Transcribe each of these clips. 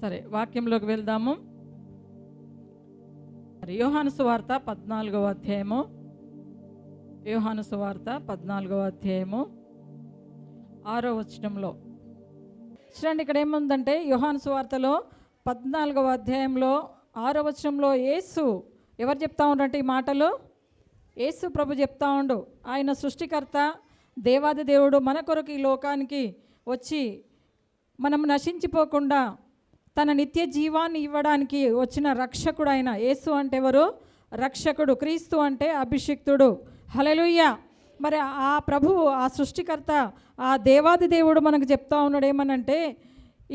సరే, వాక్యంలోకి వెళ్దాము. యోహాను సువార్త 14వ అధ్యాయము. యోహాను సువార్త 14వ అధ్యాయము 6వ వచనంలో చూడండి. ఇక్కడ ఏముందంటే యోహాను సువార్తలో 14వ అధ్యాయంలో 6వ వచనంలో యేసు ఎవరు చెప్తా ఉండంటే ఈ మాటలు యేసు ప్రభు చెప్తా ఉండు. ఆయన సృష్టికర్త, దేవాది దేవుడు, మన కొరకు ఈ లోకానికి వచ్చి మనం నశించిపోకుండా తన నిత్య జీవాన్ని ఇవ్వడానికి వచ్చిన రక్షకుడు ఆయన. యేసు అంటే ఎవరు? రక్షకుడు. క్రీస్తు అంటే అభిషిక్తుడు. హల్లెలూయా. మరి ఆ ప్రభువు, ఆ సృష్టికర్త, ఆ దేవాది దేవుడు మనకు చెప్తా ఉన్నాడు ఏమనంటే,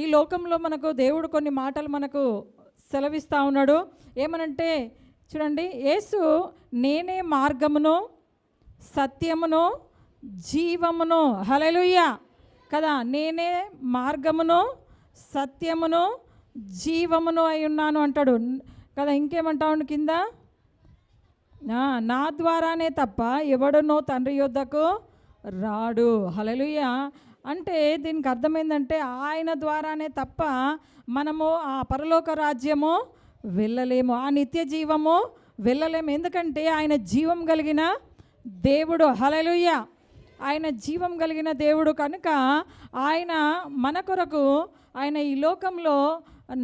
ఈ లోకంలో మనకు దేవుడు కొన్ని మాటలు మనకు సెలవిస్తూ ఉన్నాడు. ఏమనంటే చూడండి, యేసు నేనే మార్గమును సత్యమును జీవమును. హల్లెలూయా కదా. నేనే మార్గమును సత్యమును జీవమును అయి ఉన్నాను అంటాడు కదా. ఇంకేమంటా ఉండు కింద, నా ద్వారానే తప్ప ఎవడునో తండ్రి యొద్దకు రాడు. హల్లెలూయా. అంటే దీనికి అర్థమైందంటే ఆయన ద్వారానే తప్ప మనము ఆ పరలోక రాజ్యము వెళ్ళలేము, ఆ నిత్య జీవము వెళ్ళలేము. ఎందుకంటే ఆయన జీవం కలిగిన దేవుడు. హల్లెలూయా. ఆయన జీవం కలిగిన దేవుడు కనుక ఆయన మన కొరకు, ఆయన ఈ లోకంలో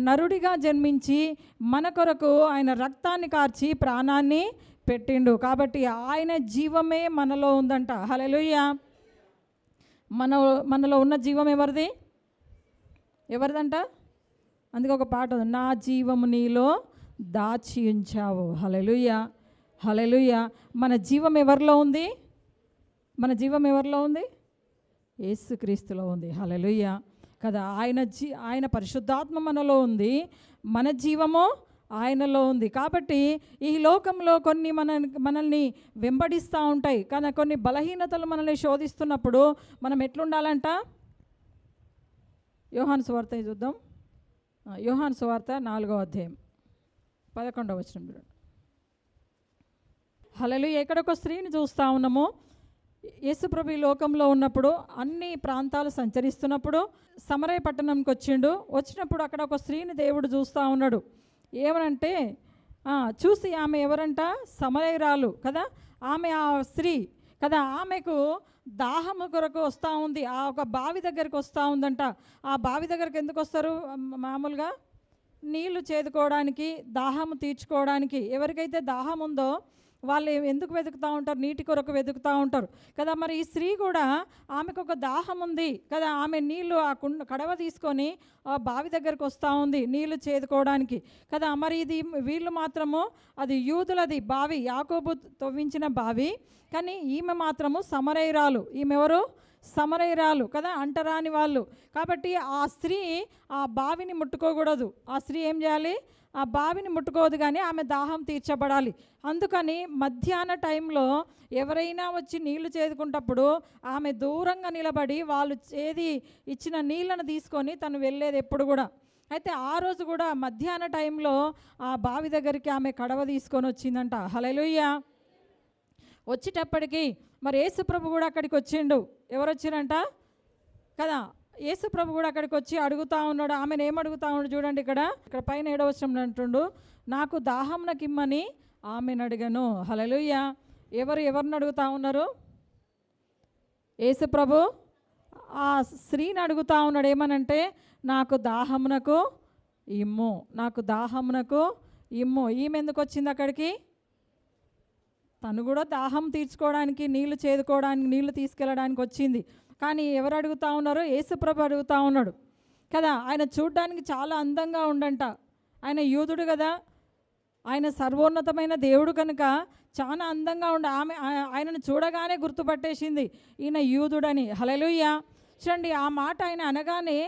నరుడిగా జన్మించి మన కొరకు ఆయన రక్తాన్ని కార్చి ప్రాణాన్ని పెట్టిండు. కాబట్టి ఆయన జీవమే మనలో ఉందంట. హల్లెలూయా. మనలో ఉన్న జీవం ఎవరిదంట? అందుకే ఒక పాట ఉంది, నా జీవము నీలో దాచి ఉంచావు. హల్లెలూయా. హల్లెలూయా. మన జీవం ఎవరిలో ఉంది? మన జీవం ఎవరిలో ఉంది? యేసుక్రీస్తులో ఉంది. హల్లెలూయా కదా. ఆయన పరిశుద్ధాత్మ మనలో ఉంది, మన జీవము ఆయనలో ఉంది. కాబట్టి ఈ లోకంలో కొన్ని మనల్ని వెంబడిస్తూ ఉంటాయి కానీ కొన్ని బలహీనతలు మనల్ని శోధిస్తున్నప్పుడు మనం ఎట్లుండాలంట? యోహాను సువార్త చూద్దాం. యోహాను సువార్త 4వ అధ్యాయం 11వ వచనం చూడండి. హల్లెలూయా. ఎక్కడొక స్త్రీని చూస్తూ ఉన్నాము. యేసుప్రభు ఈ లోకంలో ఉన్నప్పుడు అన్ని ప్రాంతాలు సంచరిస్తున్నప్పుడు సమరయ పట్టణంకి వచ్చినప్పుడు అక్కడ ఒక స్త్రీని దేవుడు చూస్తూ ఉన్నాడు. ఏమనంటే చూసి ఆమె ఎవరంట? సమరయురాలు కదా. ఆమె ఆ స్త్రీ కదా. ఆమెకు దాహము కొరకు వస్తూ ఉంది. ఆ ఒక బావి దగ్గరికి వస్తూ ఉందంట. ఆ బావి దగ్గరికి ఎందుకు వస్తారు? మామూలుగా నీళ్లు చేదుకోవడానికి, దాహము తీర్చుకోవడానికి. ఎవరికైతే దాహం ఉందో వాళ్ళు ఎందుకు వెతుకుతూ ఉంటారు? నీటి కొరకు వెతుకుతూ ఉంటారు కదా. మరి ఈ స్త్రీ కూడా, ఆమెకు ఒక దాహం ఉంది కదా. ఆమె నీళ్లు ఆ కడవ తీసుకొని ఆ బావి దగ్గరకు వస్తూ ఉంది నీళ్లు చేదుకోవడానికి కదా. మరి ఇది వీళ్ళు మాత్రము, అది యూదులది బావి, యాకోబు తవ్వించిన బావి. కానీ ఈమె మాత్రము సమరయురాలు. ఈమె ఎవరు? సమరయురాలు కదా, అంటరాని వాళ్ళు. కాబట్టి ఆ స్త్రీ ఆ బావిని ముట్టుకోకూడదు. ఆ స్త్రీ ఏం చేయాలి? ఆ బావిని ముట్టుకోదు, కానీ ఆమె దాహం తీర్చబడాలి. అందుకని మధ్యాహ్న టైంలో ఎవరైనా వచ్చి నీళ్లు చేదుకుంటప్పుడు ఆమె దూరంగా నిలబడి వాళ్ళు ఇచ్చిన నీళ్ళను తీసుకొని తను వెళ్ళేది ఎప్పుడు కూడా. అయితే ఆ రోజు కూడా మధ్యాహ్న టైంలో ఆ బావి దగ్గరికి ఆమె కడవ తీసుకొని వచ్చిందంట. హల్లెలూయా. వచ్చేటప్పటికి మరి యేసుప్రభు కూడా అక్కడికి వచ్చిండు. ఎవరు వచ్చిరంట కదా. యేసుప్రభు కూడా అక్కడికి వచ్చి అడుగుతూ ఉన్నాడు. ఆమెను ఏమడుగుతా ఉన్నాడు చూడండి. ఇక్కడ పైన 7వ వచనంలో అంటుండు, నాకు దాహంనకిమ్మని ఆమెను అడిగాను. హల్లెలూయా. ఎవరిని అడుగుతూ ఉన్నారు? యేసుప్రభు ఆ స్త్రీని అడుగుతూ ఉన్నాడు. ఏమనంటే, నాకు దాహమునకు ఇమ్ము, నాకు దాహమునకు ఇమ్ము. ఈమె ఎందుకు వచ్చింది అక్కడికి? తను కూడా దాహం తీర్చుకోవడానికి, నీళ్లు చేదుకోవడానికి, నీళ్లు తీసుకెళ్ళడానికి వచ్చింది. కానీ ఎవరు అడుగుతూ ఉన్నారు? యేసుప్రభు అడుగుతూ ఉన్నాడు కదా. ఆయన చూడ్డానికి చాలా అందంగా ఉండంట. ఆయన యూదుడు కదా, ఆయన సర్వోన్నతమైన దేవుడు కనుక చాలా అందంగా ఆమె ఆయనను చూడగానే గుర్తుపట్టేసింది ఈయన యూదుడని. హల్లెలూయా. చూడండి, ఆ మాట ఆయన అనగానే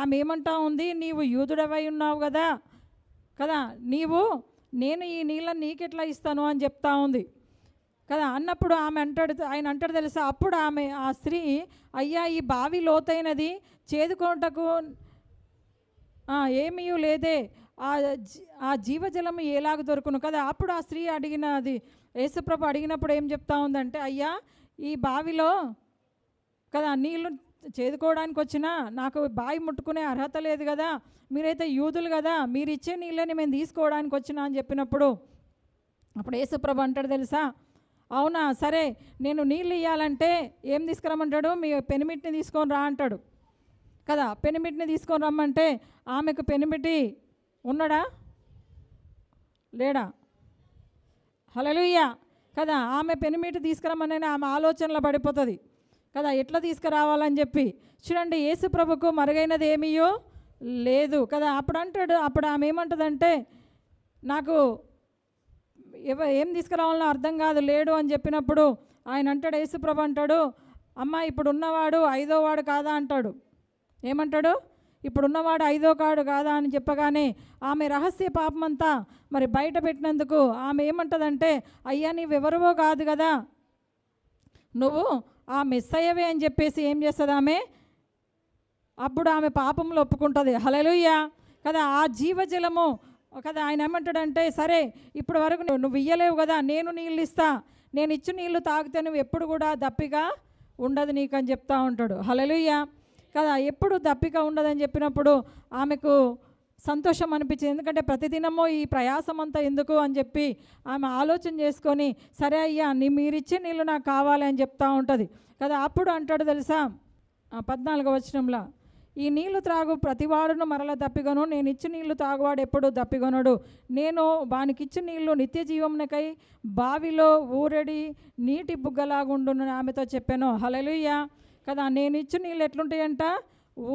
ఆమె ఏమంటా ఉంది? నీవు యూదుడవై ఉన్నావు కదా కదా, నేను ఈ నీళ్ళని నీకెట్లా ఇస్తాను అని చెప్తా ఉంది కదా. అన్నప్పుడు ఆయన అంటాడు తెలుసా. అప్పుడు ఆ స్త్రీ, అయ్యా ఈ బావి లోతైనది, చేదుకోటకు ఏమీ లేదే, ఆ జీవజలము ఎలాగ దొరుకును కదా. అప్పుడు ఆ స్త్రీ అడిగినది, యేసుప్రభు అడిగినప్పుడు ఏం చెప్తా ఉందంటే, అయ్యా ఈ బావిలో కదా నీళ్లు చేదుకోవడానికి వచ్చినా నాకు బావి ముట్టుకునే అర్హత లేదు కదా, మీరైతే యూదులు కదా, మీరు ఇచ్చే నీళ్ళని మేము తీసుకోవడానికి వచ్చినా అని చెప్పినప్పుడు అప్పుడు యేసుప్రభు అంటాడు తెలుసా, అవునా సరే నేను నీళ్ళు ఇవ్వాలంటే ఏం తీసుకురమ్మంటాడు, మీ పెనిమిటిని తీసుకొని రా అంటాడు కదా. పెనిమిటిని తీసుకొని రమ్మంటే ఆమెకు పెనిమిటి ఉన్నాడా లేడా? హల్లెలూయా కదా. ఆమె పెనిమిటి తీసుకురమ్మని ఆమె ఆలోచనలో పడిపోతుంది కదా, ఎట్లా తీసుకురావాలని చెప్పి. చూడండి, యేసు ప్రభుకు మరుగైనది ఏమీయో లేదు కదా. అప్పుడు ఆమె ఏమంటుందంటే, నాకు ఏం తీసుకురావాలనో అర్థం కాదు, లేడు అని చెప్పినప్పుడు ఆయన అంటాడు, యేసు ప్రభు అంటాడు, అమ్మ ఇప్పుడు ఉన్నవాడు 5వ వాడు కాదా అంటాడు. ఏమంటాడు, ఇప్పుడున్నవాడు 5వ వాడు కాదా అని చెప్పగానే ఆమె రహస్య పాపమంతా మరి బయట పెట్టినందుకు ఆమె ఏమంటుందంటే, అయ్యా నీవెవరివో కాదు కదా, నువ్వు ఆ మెస్సయ్యవే అని చెప్పేసి ఏం చేస్తుంది ఆమె, అప్పుడు ఆమె పాపంలో ఒప్పుకుంటుంది. హల్లెలూయా కదా. ఆ జీవజలము కదా, ఆయన ఏమంటాడంటే, సరే ఇప్పటి వరకు నువ్వు ఇయ్యలేవు కదా, నేను నీళ్ళు ఇస్తా, నేను ఇచ్చి నీళ్ళు తాగితే నువ్వు ఎప్పుడు కూడా దప్పిగా ఉండదు నీకు అని చెప్తా ఉంటాడు. హల్లెలూయా కదా. ఎప్పుడు దప్పిక ఉండదని చెప్పినప్పుడు ఆమెకు సంతోషం అనిపించింది. ఎందుకంటే ప్రతిదినమో ఈ ప్రయాసం అంతా ఎందుకు అని చెప్పి ఆమె ఆలోచన చేసుకొని, సరే అయ్యా మీరిచ్చే నీళ్ళు నాకు కావాలి అని చెప్తా ఉంటుంది కదా. అప్పుడు అంటాడు తెలుసా 14వ వచనంలో, ఈ నీళ్లు త్రాగు ప్రతివాడును మరల దప్పిగను, నేను ఇచ్చి నీళ్లు తాగువాడు ఎప్పుడు దప్పిగొనడు, నేను వానికిచ్చి నీళ్లు నిత్య జీవమునకై బావిలో ఊరడి నీటి బుగ్గలాగుండును ఆమెతో చెప్పాను. హల్లెలూయా కదా. నేను ఇచ్చి నీళ్ళు ఎట్లుంటాయంట,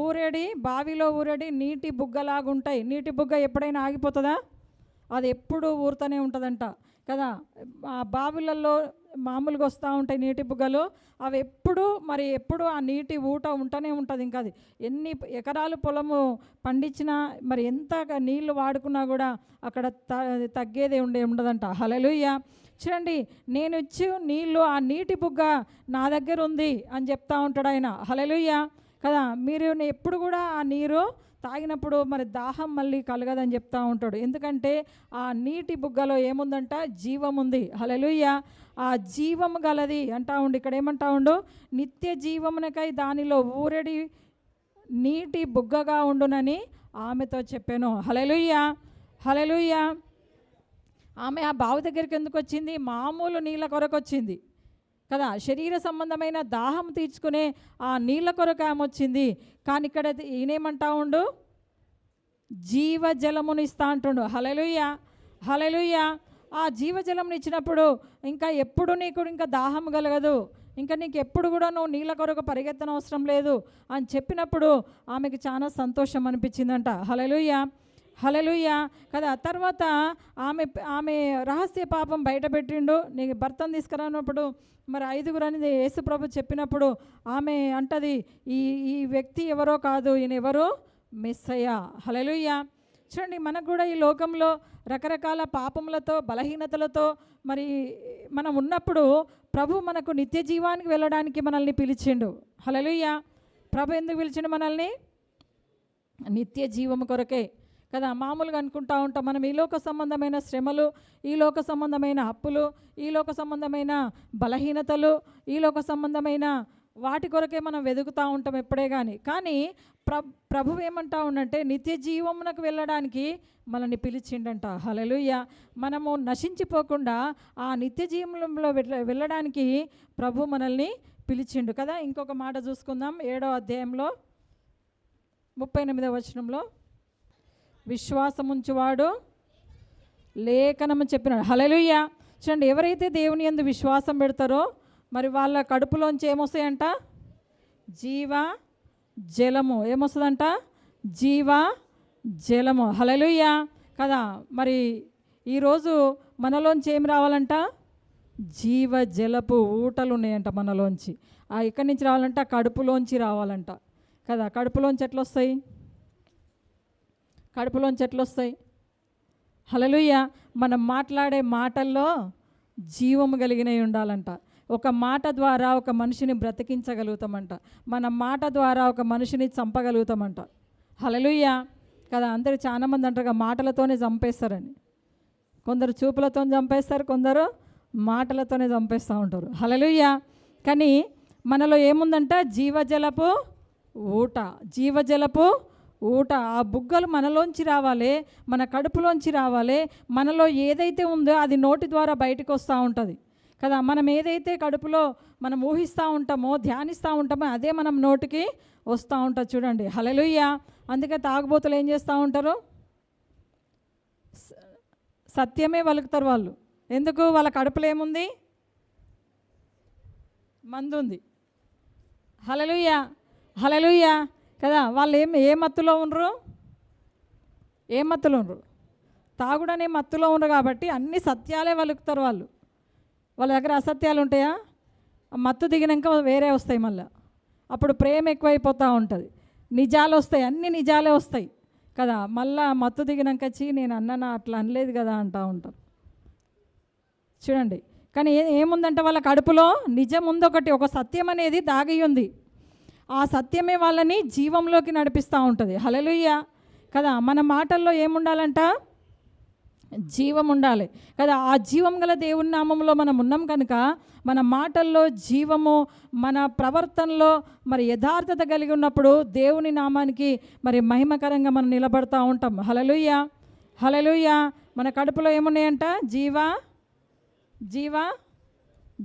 ఊరేడి బావిలో ఊరేడి నీటి బుగ్గలాగుంటాయి. నీటి బుగ్గ ఎప్పుడైనా ఆగిపోతుందా, అది ఎప్పుడు ఊరుతూనే ఉంటుందంట కదా. ఆ బావిలలో మామూలుగా వస్తూ ఉంటాయి నీటి బుగ్గలు, అవి ఎప్పుడు ఆ నీటి ఊట ఉంటూనే ఉంటుంది. ఇంకా అది ఎన్ని ఎకరాలు పొలము పండించినా మరి ఎంత నీళ్లు వాడుకున్నా కూడా అక్కడ తగ్గేదే ఉండదంట. హల్లెలూయా చూడండి, నేను ఇచ్చి నీళ్ళు ఆ నీటి బుగ్గ నా దగ్గర ఉంది అని చెప్తా ఉంటాడు ఆయన. హల్లెలూయా కదా. మీరు ఎప్పుడు కూడా ఆ నీరు తాగినప్పుడు మరి దాహం మళ్ళీ కలగదని చెప్తా ఉంటాడు. ఎందుకంటే ఆ నీటి బుగ్గలో ఏముందంట, జీవం ఉంది. హల్లెలూయా ఆ జీవము గలది అంటా ఉండు. ఇక్కడ ఏమంటా ఉండు, నిత్య జీవమునకై దానిలో ఊరడి నీటి బుగ్గగా ఉండునని ఆమెతో చెప్పాను. హల్లెలూయా హల్లెలూయా. ఆమె ఆ బావి దగ్గరికి ఎందుకు వచ్చింది, మామూలు నీళ్ళ కొరకు వచ్చింది కదా. శరీర సంబంధమైన దాహం తీర్చుకునే ఆ నీళ్ళ కొరకు ఆమె వచ్చింది. కానీ ఇక్కడ ఈయనేమంటా ఉండు, జీవజలమును ఇస్తా అంటుండు. హల్లెలూయా హల్లెలూయా. ఆ జీవజలమును ఇచ్చినప్పుడు ఇంకా ఎప్పుడు నీకు ఇంకా దాహం కలగదు, ఇంకా నీకు ఎప్పుడు కూడా నువ్వు నీళ్ళ కొరకు పరిగెత్తనవసరం లేదు అని చెప్పినప్పుడు ఆమెకి చాలా సంతోషం అనిపించిందంట. హల్లెలూయా హల్లెలూయా కదా. తర్వాత ఆమె రహస్య పాపం బయటపెట్టిండు. నీకు భర్తను తీసుకురానప్పుడు మరి 5గురు అనేది యేసు ప్రభు చెప్పినప్పుడు ఆమె అంటది, ఈ వ్యక్తి ఎవరో కాదు, ఈయన ఎవరు, మెస్సయ్య. హల్లెలూయా చూడండి, మనకు కూడా ఈ లోకంలో రకరకాల పాపములతో బలహీనతలతో మరి మనం ఉన్నప్పుడు ప్రభు మనకు నిత్య జీవానికి వెళ్ళడానికి మనల్ని పిలిచిండు. హల్లెలూయా ప్రభు ఎందుకు పిలిచిండు మనల్ని, నిత్య జీవము కొరకే కదా. మామూలుగా అనుకుంటా ఉంటాం మనం, ఈ లోక సంబంధమైన శ్రమలు, ఈ లోక సంబంధమైన అప్పులు, ఈ లోక సంబంధమైన బలహీనతలు, ఈ లోక సంబంధమైన వాటి కొరకే మనం వెతుకుతూ ఉంటాం ఎప్పుడే కానీ ప్రభు ఏమంటా ఉండంటే నిత్య జీవమునకు వెళ్ళడానికి మనల్ని పిలిచిండంట. హల్లెలూయా మనము నశించిపోకుండా ఆ నిత్య జీవంలో వెళ్ళడానికి ప్రభు మనల్ని పిలిచిండు కదా. ఇంకొక మాట చూసుకుందాం 7వ అధ్యాయంలో 38వ వచనంలో, విశ్వాసముంచువాడు లేఖనము చెప్పినాడు. హల్లెలూయా చూడండి, ఎవరైతే దేవుని యందు విశ్వాసం పెడతారో మరి వాళ్ళ కడుపులోంచి ఏమొస్తాయంట, జీవ జలము. ఏమొస్తుందంట, జీవ జలము. హల్లెలూయా కదా. మరి ఈరోజు మనలోంచి ఏం రావాలంట, జీవ జలపు ఊటలు ఉన్నాయంట మనలోంచి. ఎక్కడి నుంచి రావాలంట, కడుపులోంచి రావాలంట కదా. కడుపులోంచి ఎట్లా వస్తాయి, కడుపులోంచి ఎట్లా వస్తాయి. హల్లెలూయా మనం మాట్లాడే మాటల్లో జీవము కలిగినవి ఉండాలంట. ఒక మాట ద్వారా ఒక మనిషిని బ్రతికించగలుగుతామంట, మన మాట ద్వారా ఒక మనిషిని చంపగలుగుతామంట. హల్లెలూయా కదా. అందరూ చాలామంది అంటారు మాటలతోనే చంపేస్తారని. కొందరు చూపులతో చంపేస్తారు, కొందరు మాటలతోనే చంపేస్తూ ఉంటారు. హల్లెలూయా కానీ మనలో ఏముందంట, జీవజలపు ఊట, జీవజలపు ఊట. ఆ బుగ్గలు మనలోంచి రావాలి, మన కడుపులోంచి రావాలి. మనలో ఏదైతే ఉందో అది నోటి ద్వారా బయటకు వస్తూ ఉంటుంది కదా. మనం ఏదైతే కడుపులో మనం ఊహిస్తూ ఉంటామో, ధ్యానిస్తూ ఉంటామో అదే మనం నోటికి వస్తూ ఉంటుంది. చూడండి, హల్లెలూయా. అందుకే తాగుబోతులు ఏం చేస్తూ ఉంటారు? సత్యమే వలుకుతారు వాళ్ళు. ఎందుకు? వాళ్ళ కడుపులో ఏముంది? మందు ఉంది. హల్లెలూయా, హల్లెలూయా కదా. వాళ్ళు ఏ మత్తులో ఉండరు? ఏ మత్తులో ఉండరు? తాగుడనే మత్తులో ఉండరు కాబట్టి అన్ని సత్యాలే వలుకుతారు వాళ్ళు. వాళ్ళ దగ్గర అసత్యాలు ఉంటాయా? మత్తు దిగినాక వేరే వస్తాయి మళ్ళీ. అప్పుడు ప్రేమ ఎక్కువైపోతూ ఉంటుంది, నిజాలు వస్తాయి, అన్ని నిజాలే వస్తాయి కదా. మళ్ళా మత్తు దిగినాక వచ్చి నేను అన్ననా అట్లా అనలేదు కదా అంటూ ఉంటారు. చూడండి, కానీ ఏముందంటే వాళ్ళ కడుపులో నిజం ఉంది, ఒక సత్యం అనేది దాగి ఉంది. ఆ సత్యమే వాళ్ళని జీవంలోకి నడిపిస్తూ ఉంటుంది. హల్లెలూయా కదా. మన మాటల్లో ఏముండాలంట? జీవం ఉండాలి కదా. ఆ జీవం గల దేవుని నామంలో మనం ఉన్నాం కనుక మన మాటల్లో జీవము, మన ప్రవర్తనలో మరి యథార్థత కలిగి ఉన్నప్పుడు దేవుని నామానికి మరి మహిమకరంగా మనం నిలబడతా ఉంటాం. హల్లెలూయా, హల్లెలూయా. మన కడుపులో ఏమున్నాయంట? జీవ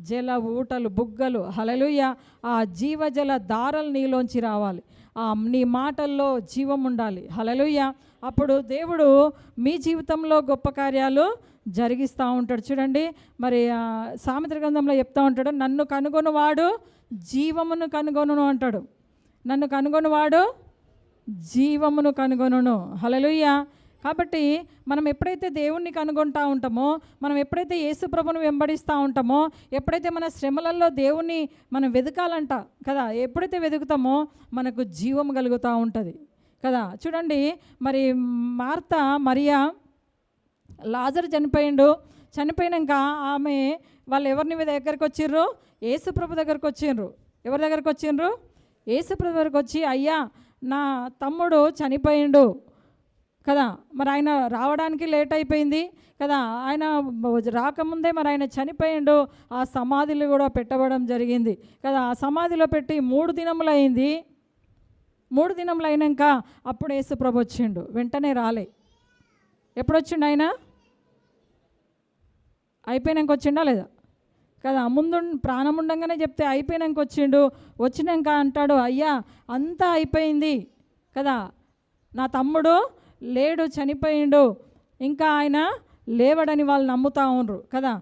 జల ఊటలు, బుగ్గలు. హల్లెలూయా. ఆ జీవజల దారలు నీలోంచి రావాలి. నీ మాటల్లో జీవం ఉండాలి. హల్లెలూయా. అప్పుడు దేవుడు మీ జీవితంలో గొప్ప కార్యాలు జరిగిస్తూ ఉంటాడు. చూడండి, మరి సామెతల గ్రంథంలో చెప్తూ ఉంటాడు, నన్ను కనుగొనువాడు జీవమును కనుగొనును అంటాడు. నన్ను కనుగొనువాడు జీవమును కనుగొనును. హల్లెలూయా. కాబట్టి మనం ఎప్పుడైతే దేవుణ్ణి కనుగొంటూ ఉంటామో, మనం ఎప్పుడైతే యేసు ప్రభువును వెంబడిస్తూ ఉంటామో, ఎప్పుడైతే మన శ్రమలలో దేవుణ్ణి మనం వెతకాలంట కదా, ఎప్పుడైతే వెతుకుతామో మనకు జీవం కలుగుతూ ఉంటుంది కదా. చూడండి, మరి మార్తా, మరియా, లాజరు చనిపోయినాక ఆమె వాళ్ళు ఎవరిని దగ్గరికి వచ్చిర్రు? యేసు ప్రభు దగ్గరికి వచ్చిండ్రు. ఎవరి దగ్గరికి వచ్చిండ్రు? యేసు ప్రభు దగ్గరికి వచ్చి, అయ్యా నా తమ్ముడు చనిపోయిండు కదా, మరి ఆయన రావడానికి లేట్ అయిపోయింది కదా, ఆయన రాకముందే మరి ఆయన చనిపోయిండు, ఆ సమాధిలో కూడా పెట్టబడడం జరిగింది కదా. ఆ సమాధిలో పెట్టి 3 దినములు అయింది. 3 దినములు అయినాక అప్పుడు యేసు ప్రభు వచ్చిండు. వెంటనే రాలే. ఎప్పుడు వచ్చిండు ఆయన? అయిపోయినాక వచ్చిండా లేదా కదా. ముందు ప్రాణం ఉండంగానే చెప్తే అయిపోయినాక వచ్చిండు. వచ్చినాక అంటాడు, అయ్యా అంతా అయిపోయింది కదా, నా తమ్ముడు లేడు, చనిపోయిండు, ఇంకా ఆయన లేవడని వాళ్ళు నమ్ముతూ ఉండరు కదా.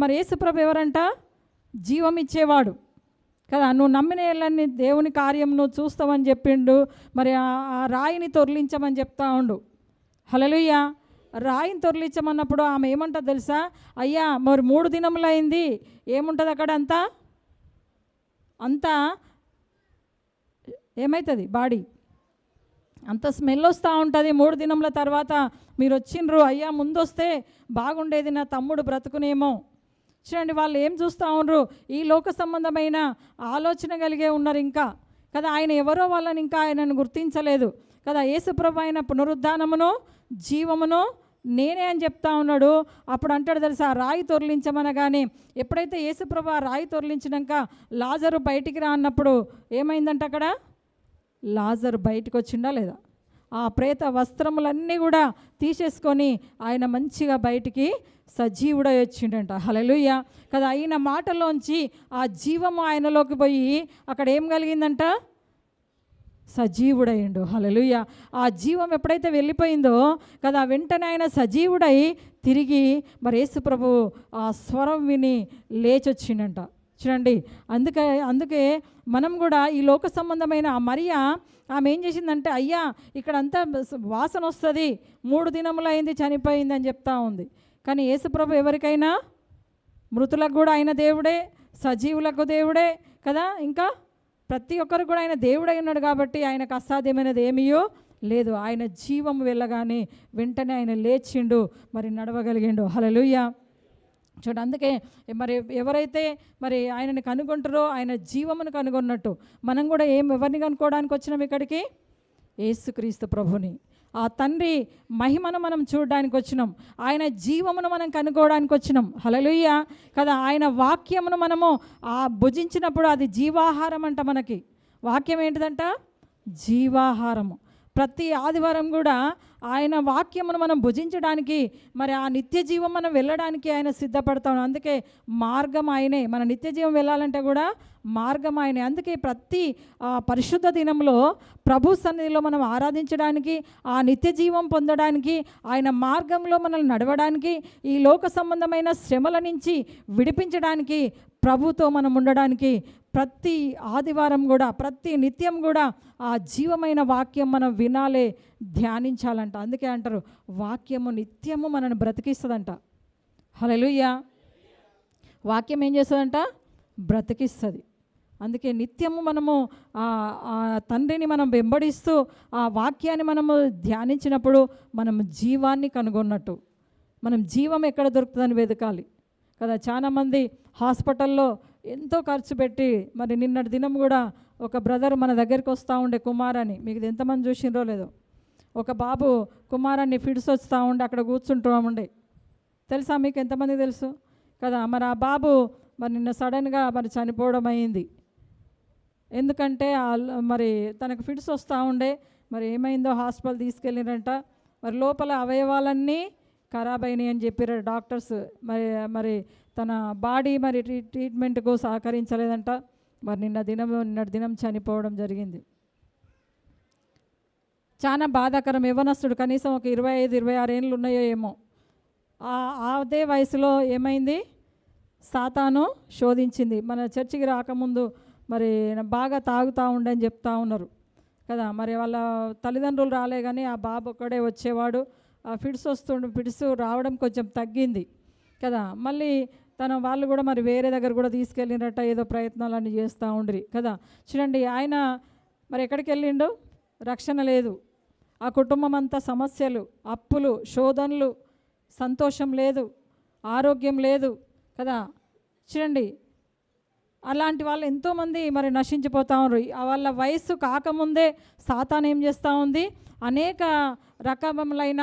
మరి యేసుప్రభు ఎవరంట? జీవం ఇచ్చేవాడు కదా. నువ్వు నమ్మిన ఏళ్ళని దేవుని కార్యం నువ్వు చూస్తావని చెప్పిండు. మరి ఆ రాయిని తొర్లించమని చెప్తా ఉండు. హల్లెలూయా. రాయిని తొర్లించమన్నప్పుడు ఆమె ఏమంటుంది తెలుసా? అయ్యా మరి 3 దినములు అయింది, ఏముంటుంది అక్కడ? అంతా ఏమవుతుంది? బాడీ అంత స్మెల్ వస్తూ ఉంటుంది. 3 దినముల తర్వాత మీరు వచ్చిండ్రు, అయ్యా ముందు వస్తే బాగుండేది, నా తమ్ముడు బ్రతుకునేమో. చూడండి, వాళ్ళు ఏం చూస్తూ ఉన్నారు? ఈ లోక సంబంధమైన ఆలోచన కలిగే ఉన్నారు ఇంకా కదా. ఆయన ఎవరో వాళ్ళని ఇంకా ఆయనను గుర్తించలేదు కదా. యేసుప్రభు ఆయన పునరుద్ధానమును జీవమును నేనే అని చెప్తా ఉన్నాడు. అప్పుడు అంటాడు తెలుసా, రాయి తొర్లించమనగానే ఎప్పుడైతే యేసుప్రభు ఆ రాయి తొర్లించినాక లాజరు బయటికి రా అన్నప్పుడు ఏమైందంట? అక్కడ లాజరు బయటకు వచ్చిండా లేదా? ఆ ప్రేత వస్త్రములన్నీ కూడా తీసేసుకొని ఆయన మంచిగా బయటికి సజీవుడై వచ్చిండంట. హల్లెలూయా కదా. అయిన మాటలోంచి ఆ జీవము ఆయనలోకి పోయి అక్కడ ఏం కలిగిందంట? సజీవుడయ్యిండు. హల్లెలూయా. ఆ జీవం ఎప్పుడైతే వెళ్ళిపోయిందో కదా, వెంటనే ఆయన సజీవుడై తిరిగి మరి యేసు ప్రభు ఆ స్వరం విని లేచొచ్చిండంట. చూడండి, అందుకే మనం కూడా ఈ లోక సంబంధమైన మరియా ఆమె ఏం చేసిందంటే, అయ్యా ఇక్కడంతా వాసన వస్తుంది, 3 దినములు అయింది, చనిపోయింది అని చెప్తా ఉంది. కానీ యేసుప్రభు ఎవరికైనా, మృతులకు కూడా ఆయన దేవుడే, సజీవులకు దేవుడే కదా, ఇంకా ప్రతి ఒక్కరు కూడా ఆయన దేవుడై ఉన్నాడు కాబట్టి ఆయనకు అసాధ్యమైనది ఏమీయో లేదు. ఆయన జీవం వెళ్ళగానే వెంటనే ఆయన లేచిండు, మరి నడవగలిగిండు. హల్లెలూయా. చూడండి, అందుకే మరి ఎవరైతే మరి ఆయనని కనుగొంటారో ఆయన జీవమును కనుగొన్నట్టు మనం కూడా ఎవరిని కనుక్కోవడానికి వచ్చినాం ఇక్కడికి? యేసుక్రీస్తు ప్రభుని, ఆ తండ్రి మహిమను మనం చూడడానికి వచ్చినాం, ఆయన జీవమును మనం కనుక్కోవడానికి వచ్చినాం. హల్లెలూయా కదా. ఆయన వాక్యమును మనము భుజించినప్పుడు అది జీవాహారం అంట. మనకి వాక్యం ఏంటిదంట? జీవాహారము. ప్రతి ఆదివారం కూడా ఆయన వాక్యమును మనం భుజించడానికి, మరి ఆ నిత్య జీవం మనం వెళ్ళడానికి ఆయన సిద్ధపడతాం. అందుకే మార్గం ఆయనే. మన నిత్య జీవం వెళ్ళాలంటే కూడా మార్గం ఆయనే. అందుకే ప్రతి పరిశుద్ధ దినంలో ప్రభు సన్నిధిలో మనం ఆరాధించడానికి, ఆ నిత్య జీవం పొందడానికి, ఆయన మార్గంలో మనల్ని నడవడానికి, ఈ లోక సంబంధమైన శ్రమల నుంచి విడిపించడానికి, ప్రభుతో మనం ఉండడానికి ప్రతి ఆదివారం కూడా, ప్రతి నిత్యం కూడా ఆ జీవమైన వాక్యం మనం వినాలే, ధ్యానించాలంట. అందుకే అంటారు వాక్యము నిత్యము మనల్ని బ్రతికిస్తుందంట. హల్లెలూయా. వాక్యం ఏం చేస్తుందంట? బ్రతికిస్తుంది. అందుకే నిత్యము మనము ఆ తండ్రిని మనం వెంబడిస్తూ ఆ వాక్యాన్ని మనము ధ్యానించినప్పుడు మనం జీవాన్ని కనుగొన్నట్టు. మనం జీవం ఎక్కడ దొరుకుతుందని వెతకాలి కదా. చాలామంది హాస్పిటల్లో ఎంతో ఖర్చు పెట్టి, మరి నిన్నటి దినం కూడా ఒక బ్రదర్ మన దగ్గరికి వస్తూ ఉండే, కుమార్ అని, మీకు ఎంతమంది చూసినరో లేదో, ఒక బాబు కుమారాన్ని ఫిడ్స్ వస్తూ ఉండే అక్కడ కూర్చుంటూ ఉండే, తెలుసా మీకు? ఎంతమంది తెలుసు కదా. మరి ఆ బాబు మరి నిన్న సడన్గా మరి చనిపోవడం అయింది. ఎందుకంటే మరి తనకు ఫిడ్స్ వస్తూ ఉండే, మరి ఏమైందో హాస్పిటల్ తీసుకెళ్ళిరంట. మరి లోపల అవయవాలన్నీ ఖరాబ్ అయినాయి అని చెప్పారు డాక్టర్స్. మరి తన బాడీ మరి ట్రీట్మెంట్కు సహకరించలేదంట. మరి నిన్నటి దినం చనిపోవడం జరిగింది. చాలా బాధాకరం. యవ్వనస్తుడు, కనీసం ఒక 25-26 ఏళ్ళు ఉన్నాయో ఏమో. అదే వయసులో ఏమైంది? సాతాను శోధించింది. మన చర్చికి రాకముందు మరి బాగా తాగుతూ ఉండని చెప్తా ఉన్నారు కదా. మరి వాళ్ళ తల్లిదండ్రులు రాలే కానీ ఆ బాబు ఒక్కడే వచ్చేవాడు. ఆ ఫిడ్స్ రావడం కొంచెం తగ్గింది కదా. మళ్ళీ వాళ్ళు కూడా మరి వేరే దగ్గర కూడా తీసుకెళ్ళినట్ట, ఏదో ప్రయత్నాలన్నీ చేస్తూ ఉండ్రి కదా. చూడండి, ఆయన మరి ఎక్కడికి వెళ్ళిండు? రక్షణ లేదు. ఆ కుటుంబం అంతా సమస్యలు, అప్పులు, శోధనలు, సంతోషం లేదు, ఆరోగ్యం లేదు కదా. చూడండి, అలాంటి వాళ్ళు ఎంతోమంది మరి నశించిపోతూ ఉన్నారు. వాళ్ళ వయస్సు కాకముందే సాతాను ఏం చేస్తూ ఉంది? అనేక రకములైన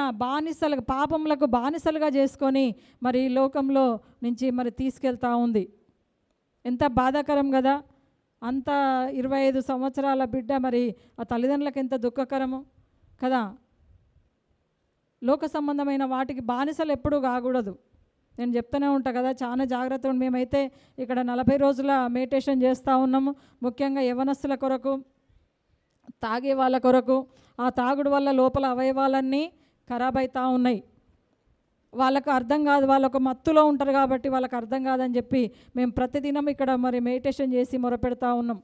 పాపములకు బానిసలుగా చేసుకొని మరి ఈ లోకంలో నుంచి మరి తీసుకెళ్తూ ఉంది. ఎంత బాధాకరం కదా. అంత 25 సంవత్సరాల బిడ్డ మరి ఆ తల్లిదండ్రులకు ఎంత దుఃఖకరము కదా. లోక సంబంధమైన వాటికి బానిసలు ఎప్పుడూ కాకూడదు. నేను చెప్తూనే ఉంటాను కదా, చాలా జాగ్రత్తగా. మేమైతే ఇక్కడ 40 రోజుల మెడిటేషన్ చేస్తూ ఉన్నాము. ముఖ్యంగా యవ్వనస్తుల కొరకు, తాగే వాళ్ళ కొరకు. ఆ తాగుడు వల్ల లోపల అవయవాలన్నీ ఖరాబ్ అవుతూ ఉన్నాయి. వాళ్ళకు అర్థం కాదు, వాళ్ళొక మత్తులో ఉంటారు కాబట్టి వాళ్ళకి అర్థం కాదని చెప్పి మేము ప్రతిదినం ఇక్కడ మరి మెడిటేషన్ చేసి మొరపెడతా ఉన్నాం.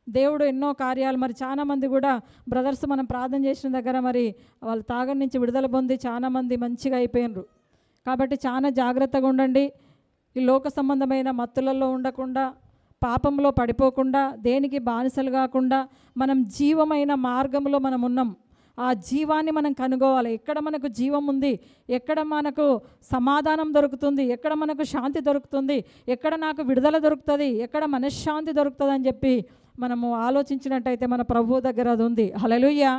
దేవుడు ఎన్నో కార్యాలు, మరి చాలామంది కూడా బ్రదర్స్ మనం ప్రార్థన చేసిన దగ్గర మరి వాళ్ళు తాగడి నుంచి విడుదల పొంది చాలామంది మంచిగా అయిపోయినరు. కాబట్టి చాలా జాగ్రత్తగా ఉండండి. ఈ లోక సంబంధమైన మత్తులలో ఉండకుండా, పాపంలో పడిపోకుండా, దేనికి బానిసలు కాకుండా మనం జీవమైన మార్గంలో మనం ఉన్నాం. ఆ జీవాన్ని మనం కనుగోవాలి. ఎక్కడ మనకు జీవం ఉంది, ఎక్కడ మనకు సమాధానం దొరుకుతుంది, ఎక్కడ మనకు శాంతి దొరుకుతుంది, ఎక్కడ నాకు విడుదల దొరుకుతుంది, ఎక్కడ మనశ్శాంతి దొరుకుతుంది అని చెప్పి మనము ఆలోచించినట్టయితే మన ప్రభువు దగ్గర అది ఉంది. హల్లెలూయా,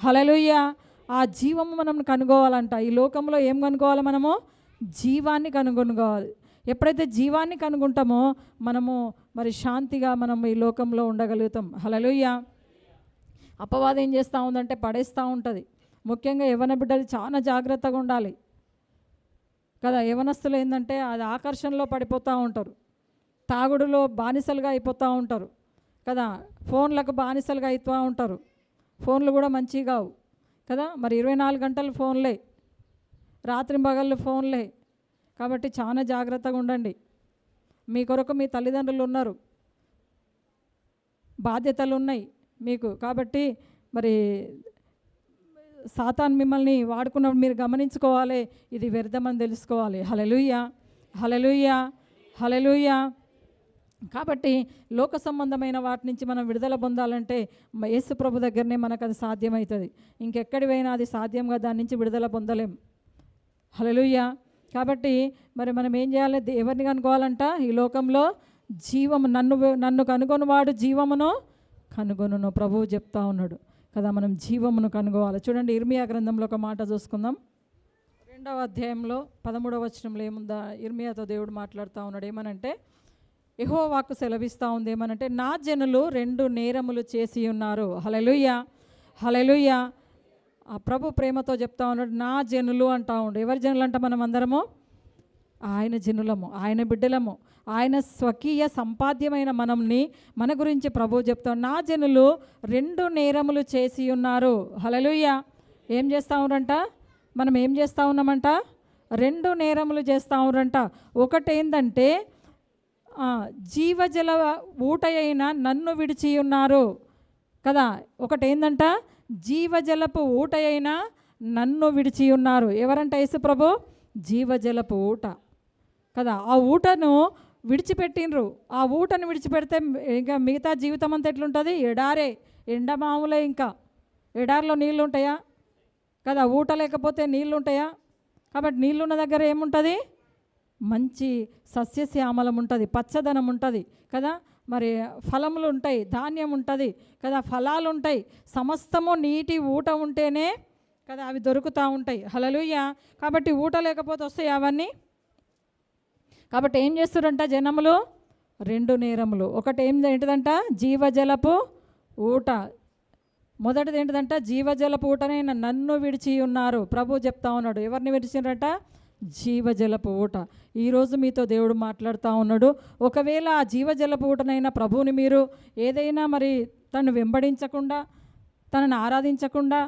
హల్లెలూయా. ఆ జీవము మనం కనుగోవాలంట. ఈ లోకంలో ఏం కనుగోవాలి? మనము జీవాన్ని కనుగొనుకోవాలి. ఎప్పుడైతే జీవాన్ని కనుగొంటామో మనము మరి శాంతిగా మనం ఈ లోకంలో ఉండగలుగుతాం. హల్లెలూయా. అపవాదం ఏం చేస్తూ ఉందంటే పడేస్తూ ఉంటుంది. ముఖ్యంగా యవ్వన బిడ్డలు చాలా జాగ్రత్తగా ఉండాలి కదా. యవ్వనస్తులు ఏంటంటే అది ఆకర్షణలో పడిపోతూ ఉంటారు, తాగుడులో బానిసలుగా అయిపోతూ ఉంటారు కదా. ఫోన్లకు బానిసలుగా అవుతూ ఉంటారు. ఫోన్లు కూడా మంచివి కావు కదా. మరి 24 గంటలు ఫోన్లే, రాత్రి పగళ్ళు ఫోన్లే. కాబట్టి చాలా జాగ్రత్తగా ఉండండి. మీ కొరకు మీ తల్లిదండ్రులు ఉన్నారు, బాధ్యతలు ఉన్నాయి మీకు. కాబట్టి మరి సాతాను మిమ్మల్ని వాడుకున్నప్పుడు మీరు గమనించుకోవాలి, ఇది వ్యర్థమని తెలుసుకోవాలి. హల్లెలూయా, హల్లెలూయా, హల్లెలూయా. కాబట్టి లోక సంబంధమైన వాటి నుంచి మనం విడుదల పొందాలంటే యేసు ప్రభు దగ్గరనే మనకు అది సాధ్యమవుతుంది. ఇంకెక్కడి పోయినా అది సాధ్యంగా దాని నుంచి విడుదల పొందలేం. హల్లెలూయా. కాబట్టి మరి మనం ఏం చేయాలి? ఎవరిని కనుగోవాలంట? ఈ లోకంలో జీవము, నన్ను కనుగొనివాడు జీవమును కనుగొనును ప్రభువు చెప్తా ఉన్నాడు కదా. మనం జీవమును కనుగోవాలి. చూడండి, ఇర్మియా గ్రంథంలో ఒక మాట చూసుకుందాం. 2వ అధ్యాయంలో 13వ వచనంలో ఏముందా? ఇర్మియాతో దేవుడు మాట్లాడుతూ ఉన్నాడు. ఏమనంటే, యెహోవా వాక్కు సెలవిస్తూ ఉంది ఏమనంటే, నా జనులు 2 నేరములు చేసి ఉన్నారు. హల్లెలూయా, హల్లెలూయా. ఆ ప్రభు ప్రేమతో చెప్తా ఉన్నాడు, నా జనులు అంటా ఉండు. ఎవరి జనులు అంట? మనం అందరము ఆయన జనులము, ఆయన బిడ్డలము, ఆయన స్వకీయ సంపాద్యమైన మన గురించి ప్రభు చెప్తాం. నా జనులు 2 నేరములు చేసి ఉన్నారు. హల్లెలూయా. ఏం చేస్తూ ఉన్నారంట? మనం ఏం చేస్తూ ఉన్నామంట? 2 నేరములు చేస్తూ ఉన్నారంట. ఒకటేందంటే జీవజల ఊట అయిన నన్ను విడిచి ఉన్నారు కదా. ఒకటేందంట? జీవజలపు ఊట అయిన నన్ను విడిచి ఉన్నారు. ఎవరంట? యేసు ప్రభు జీవజలపు ఊట కదా. ఆ ఊటను విడిచిపెట్టినరు. ఆ ఊటను విడిచిపెడితే ఇంకా మిగతా జీవితం అంతా ఎట్లుంటుంది? ఎడారే, ఎండమాములే. ఇంకా ఎడారిలో నీళ్ళు ఉంటాయా కదా? ఊట లేకపోతే నీళ్ళు ఉంటాయా? కాబట్టి నీళ్ళున్న దగ్గర ఏముంటుంది? మంచి సస్యశ్యామలం ఉంటుంది, పచ్చదనం ఉంటుంది కదా. మరి ఫలములు ఉంటాయి, ధాన్యం ఉంటుంది కదా, ఫలాలు ఉంటాయి. సమస్తము నీటి ఊట ఉంటేనే కదా అవి దొరుకుతూ ఉంటాయి. హల్లెలూయా. కాబట్టి ఊట లేకపోతే వస్తాయి అవన్నీ. కాబట్టి ఏం చేస్తారంట జనములు? 2 నేరములు. ఒకటి ఏంటిదంట? జీవజలపు ఊట. మొదటిది ఏంటిదంట? జీవజలపు ఊటనే నన్ను విడిచి ఉన్నారు. ప్రభు చెప్తా ఉన్నాడు. ఎవరిని విడిచినట? జీవజలపు ఊట. ఈరోజు మీతో దేవుడు మాట్లాడుతూ ఉన్నాడు. ఒకవేళ ఆ జీవజలపు ఊటనైనా ప్రభువుని మీరు ఏదైనా మరి తను వెంబడించకుండా, తనని ఆరాధించకుండా,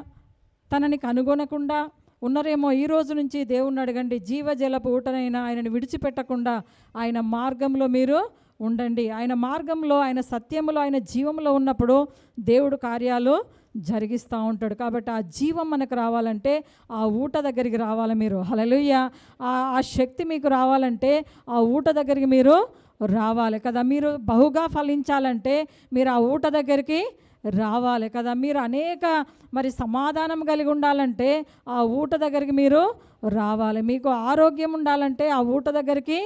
తనని కనుగొనకుండా ఉన్నారేమో, ఈ రోజు నుంచి దేవుణ్ణి అడగండి. జీవజలపు ఊటనైనా ఆయనను విడిచిపెట్టకుండా ఆయన మార్గంలో మీరు ఉండండి. ఆయన మార్గంలో, ఆయన సత్యంలో, ఆయన జీవంలో ఉన్నప్పుడు దేవుడు కార్యాలు జరిగిస్తూ ఉంటాడు. కాబట్టి ఆ జీవం మనకు రావాలంటే ఆ ఊట దగ్గరికి రావాలి మీరు. హల్లెలూయా. ఆ శక్తి మీకు రావాలంటే ఆ ఊట దగ్గరికి మీరు రావాలి కదా. మీరు బహుగా ఫలించాలంటే మీరు ఆ ఊట దగ్గరికి రావాలి కదా. మీరు అనేక మరి సమాధానం కలిగి ఉండాలంటే ఆ ఊట దగ్గరికి మీరు రావాలి. మీకు ఆరోగ్యం ఉండాలంటే ఆ ఊట దగ్గరికి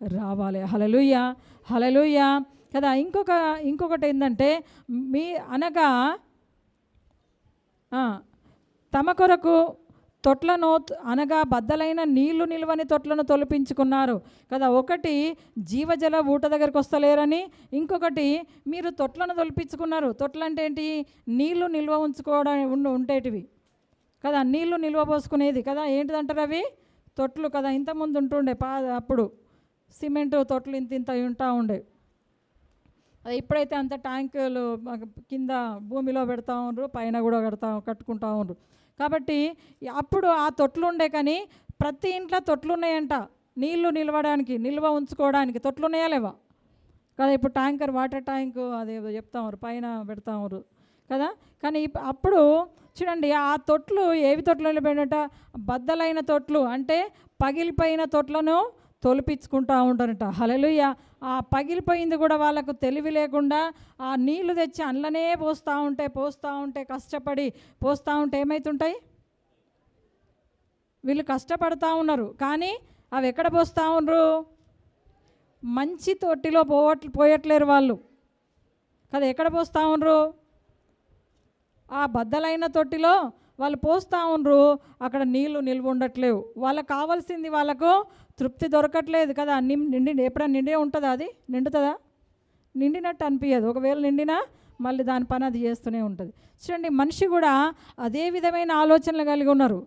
రావాలి. హల్లెలూయా, హల్లెలూయా కదా. ఇంకొకటి ఏంటంటే అనగా తమ కొరకు తొట్లను అనగా బద్దలైన నీళ్లు నిల్వని తొట్లను తొలిపించుకున్నారు కదా. ఒకటి జీవజల ఊట దగ్గరికి వస్తలేరని, ఇంకొకటి మీరు తొట్లను తొలిపించుకున్నారు. తొట్లు అంటే ఏంటి? నీళ్లు నిల్వ ఉంచుకోవడం ఉండేటివి కదా, నీళ్లు నిల్వ పోసుకునేది కదా. ఏంటిదంటారు అవి? తొట్లు కదా. ఇంతకుముందు ఉంటుండే అప్పుడు సిమెంటు తొట్లు ఇంత ఉంటా ఉండే. ఇప్పుడైతే అంత ట్యాంకులు కింద భూమిలో పెడతా ఉన్నారు, పైన కూడా కట్టుకుంటా ఉన్నారు. కాబట్టి అప్పుడు ఆ తొట్లు ఉండే, కానీ ప్రతి ఇంట్లో తొట్లు ఉన్నాయంట. నీళ్లు నిలవడానికి, నిల్వ ఉంచుకోవడానికి తొట్లు ఉన్నాయా లేవా కదా. ఇప్పుడు ట్యాంకర్, వాటర్ ట్యాంకు అదేదో చెప్తా ఉన్నారు, పైన పెడతా ఉన్నారు కదా. కానీ అప్పుడు చూడండి, ఆ తొట్లు ఏవి తొట్లు నిలబడినట? బద్దలైన తొట్లు అంటే పగిలిపోయిన తొట్లను తొలిపించుకుంటూ ఉంటారట. హల్లెలూయా. ఆ పగిలిపోయింది కూడా వాళ్ళకు తెలివి లేకుండా ఆ నీళ్లు తెచ్చి అందులోనే పోస్తూ ఉంటే కష్టపడి పోస్తూ ఉంటే ఏమవుతుంటాయి? వీళ్ళు కష్టపడతా ఉన్నారు, కానీ అవి ఎక్కడ పోస్తూ ఉన్నారు? మంచి తొట్టిలో పోయట్లేరు వాళ్ళు కదా. ఎక్కడ పోస్తూ ఉన్నారు? ఆ బద్దలైన తొట్టిలో వాళ్ళు పోస్తూ ఉన్నారు. అక్కడ నీళ్లు నిల్వ ఉండట్లేవు. వాళ్ళకు కావాల్సింది వాళ్ళకు తృప్తి దొరకట్లేదు కదా. ఎప్పుడైనా నిండే ఉంటుందా? అది నిండుతుందా? నిండినట్టు అనిపించదు. ఒకవేళ నిండినా మళ్ళీ దాని పని అది చేస్తూనే ఉంటుంది. చూడండి, మనిషి కూడా అదే విధమైన ఆలోచనలు కలిగి ఉన్నారు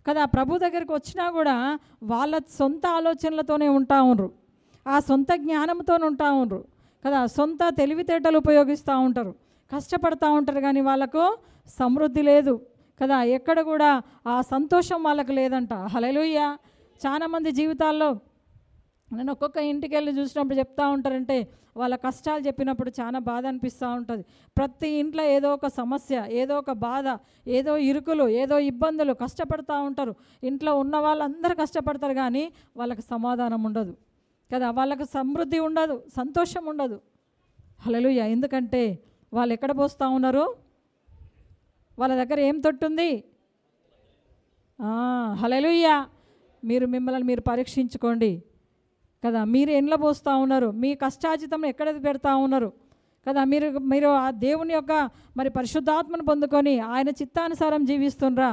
కదా. ప్రభు దగ్గరికి వచ్చినా కూడా వాళ్ళ సొంత ఆలోచనలతోనే ఉంటా ఉన్నారు, ఆ సొంత జ్ఞానంతో ఉంటా ఉన్నారు కదా. సొంత తెలివితేటలు ఉపయోగిస్తూ ఉంటారు, కష్టపడతా ఉంటారు, కానీ వాళ్ళకు సమృద్ధి లేదు కదా. ఎక్కడ కూడా ఆ సంతోషం వాళ్ళకు లేదంట. హల్లెలూయా. చాలామంది జీవితాల్లో నేను ఒక్కొక్క ఇంటికి వెళ్ళి చూసినప్పుడు చెప్తా ఉంటారంటే, వాళ్ళ కష్టాలు చెప్పినప్పుడు చాలా బాధ అనిపిస్తూ ఉంటుంది. ప్రతి ఇంట్లో ఏదో ఒక సమస్య, ఏదో ఒక బాధ, ఏదో ఇరుకులు, ఏదో ఇబ్బందులు, కష్టపడతా ఉంటారు. ఇంట్లో ఉన్న వాళ్ళందరూ కష్టపడతారు, కానీ వాళ్ళకి సమాధానం ఉండదు కదా. వాళ్ళకు సమృద్ధి ఉండదు, సంతోషం ఉండదు. హల్లెలూయా. ఎందుకంటే వాళ్ళు ఎక్కడ పోస్తూ ఉన్నారు? వాళ్ళ దగ్గర ఏం తొట్టుంది? హల్లెలూయా. మిమ్మల్ని మీరు పరీక్షించుకోండి కదా. మీరు ఎండ్ల పోస్తూ ఉన్నారు, మీ కష్టార్జితం ఎక్కడ పెడతా ఉన్నారు కదా. మీరు ఆ దేవుని యొక్క మరి పరిశుద్ధాత్మను పొందుకొని ఆయన చిత్తానుసారం జీవిస్తుండ్రా,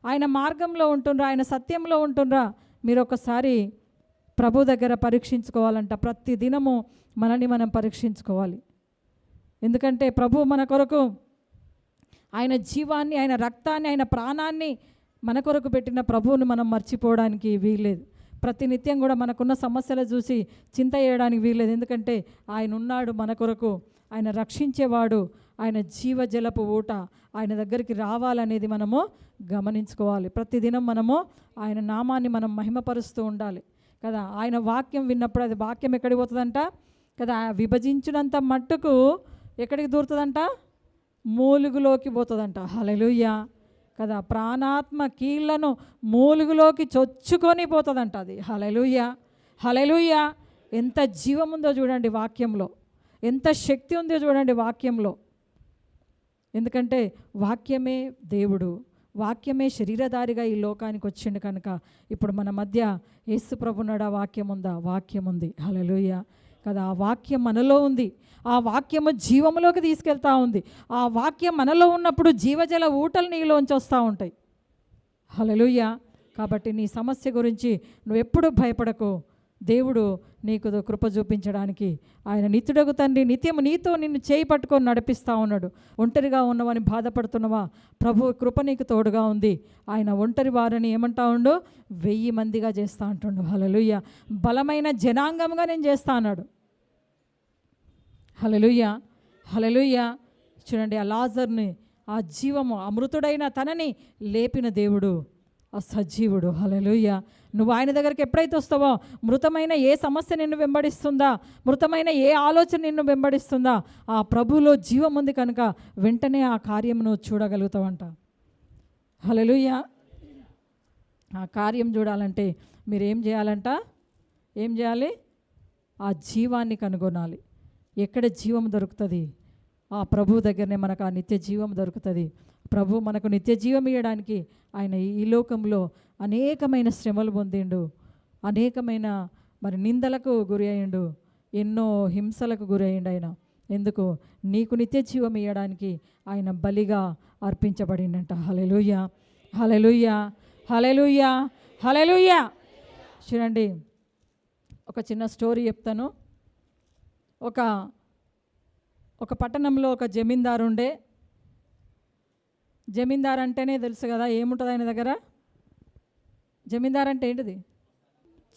ఆయన మార్గంలో ఉంటుండ్రా, ఆయన సత్యంలో ఉంటుండ్రా? మీరు ఒకసారి ప్రభు దగ్గర పరీక్షించుకోవాలంట. ప్రతి దినము మనల్ని మనం పరీక్షించుకోవాలి. ఎందుకంటే ప్రభు మన కొరకు ఆయన జీవాన్ని, ఆయన రక్తాన్ని, ఆయన ప్రాణాన్ని మన కొరకు పెట్టిన ప్రభువును మనం మర్చిపోవడానికి వీల్లేదు. ప్రతినిత్యం కూడా మనకున్న సమస్యలు చూసి చింత చేయడానికి వీల్లేదు. ఎందుకంటే ఆయన ఉన్నాడు మన కొరకు, ఆయన రక్షించేవాడు, ఆయన జీవజలపు ఊట. ఆయన దగ్గరికి రావాలనేది మనము గమనించుకోవాలి. ప్రతిదినం మనము ఆయన నామాన్ని మనం మహిమపరుస్తూ ఉండాలి కదా. ఆయన వాక్యం విన్నప్పుడు అది వాక్యం ఎక్కడికి పోతుందంట కదా, విభజించినంత మట్టుకు ఎక్కడికి దూరుతుందంట, మూలుగులోకి పోతుందంట. హల్లెలూయా కదా. ప్రాణాత్మ కీళ్లను మూలుగులోకి చొచ్చుకొని పోతుందంట అది. హల్లెలూయా, హల్లెలూయా. ఎంత జీవం ఉందో చూడండి వాక్యంలో, ఎంత శక్తి ఉందో చూడండి వాక్యంలో. ఎందుకంటే వాక్యమే దేవుడు, వాక్యమే శరీరధారిగా ఈ లోకానికి వచ్చిండు కనుక ఇప్పుడు మన మధ్య యేసు ప్రభునాడు. వాక్యం ఉందా? వాక్యం ఉంది. హల్లెలూయా కదా. ఆ వాక్యం మనలో ఉంది, ఆ వాక్యము జీవములోకి తీసుకెళ్తా ఉంది. ఆ వాక్యం మనలో ఉన్నప్పుడు జీవజల ఊటలు నీలోంచి వస్తూ ఉంటాయి. హల్లెలూయా. కాబట్టి నీ సమస్య గురించి నువ్వు ఎప్పుడు భయపడకు. దేవుడు నీకు కృప చూపించడానికి ఆయన నిత్యుడగు తండ్రి నిత్యము నీతో నిన్ను చేయి పట్టుకొని నడిపిస్తూ ఉన్నాడు. ఒంటరిగా ఉన్నవని బాధపడుతున్నవా? ప్రభు కృప నీకు తోడుగా ఉంది. ఆయన ఒంటరి వారిని ఏమంటా ఉండు? 1000 మందిగా చేస్తూ అంటుండు. హల్లెలూయా. బలమైన జనాంగంగా నేను చేస్తా అన్నాడు. హల్లెలూయా, హల్లెలూయా. చూడండి, ఆ లాజర్ని, ఆ జీవము, అమృతుడైన తనని లేపిన దేవుడు ఆ సజీవుడు. హల్లెలూయా. నువ్వు ఆయన దగ్గరికి ఎప్పుడైతే వస్తావో, మృతమైన ఏ సమస్య నిన్ను వెంబడిస్తుందా, మృతమైన ఏ ఆలోచన నిన్ను వెంబడిస్తుందా, ఆ ప్రభువులో జీవం ఉంది కనుక వెంటనే ఆ కార్యం నువ్వు చూడగలుగుతావంట. హల్లెలూయా. ఆ కార్యం చూడాలంటే మీరు ఏం చేయాలంట? ఏం చేయాలి? ఆ జీవాన్ని కనుగొనాలి. ఎక్కడ జీవం దొరుకుతుంది? ఆ ప్రభు దగ్గరనే మనకు ఆ నిత్య జీవం దొరుకుతుంది. ప్రభు మనకు నిత్య జీవం ఇవ్వడానికి ఆయన ఈ లోకంలో అనేకమైన శ్రమలు పొందిండు, అనేకమైన మరి నిందలకు గురి అయ్యిండు, ఎన్నో హింసలకు గురి అయ్యిండు. ఆయన ఎందుకు? నీకు నిత్య జీవం ఇవ్వడానికి ఆయన బలిగా అర్పించబడిండంట. హల్లెలూయా, హల్లెలూయా, హల్లెలూయా, హల్లెలూయా. చూడండి, ఒక చిన్న స్టోరీ చెప్తాను. ఒక పట్టణంలో ఒక జమీందారు ఉండే. జమీందార్ అంటేనే తెలుసు కదా ఏముంటుంది ఆయన దగ్గర. జమీందార్ అంటే ఏంటిది?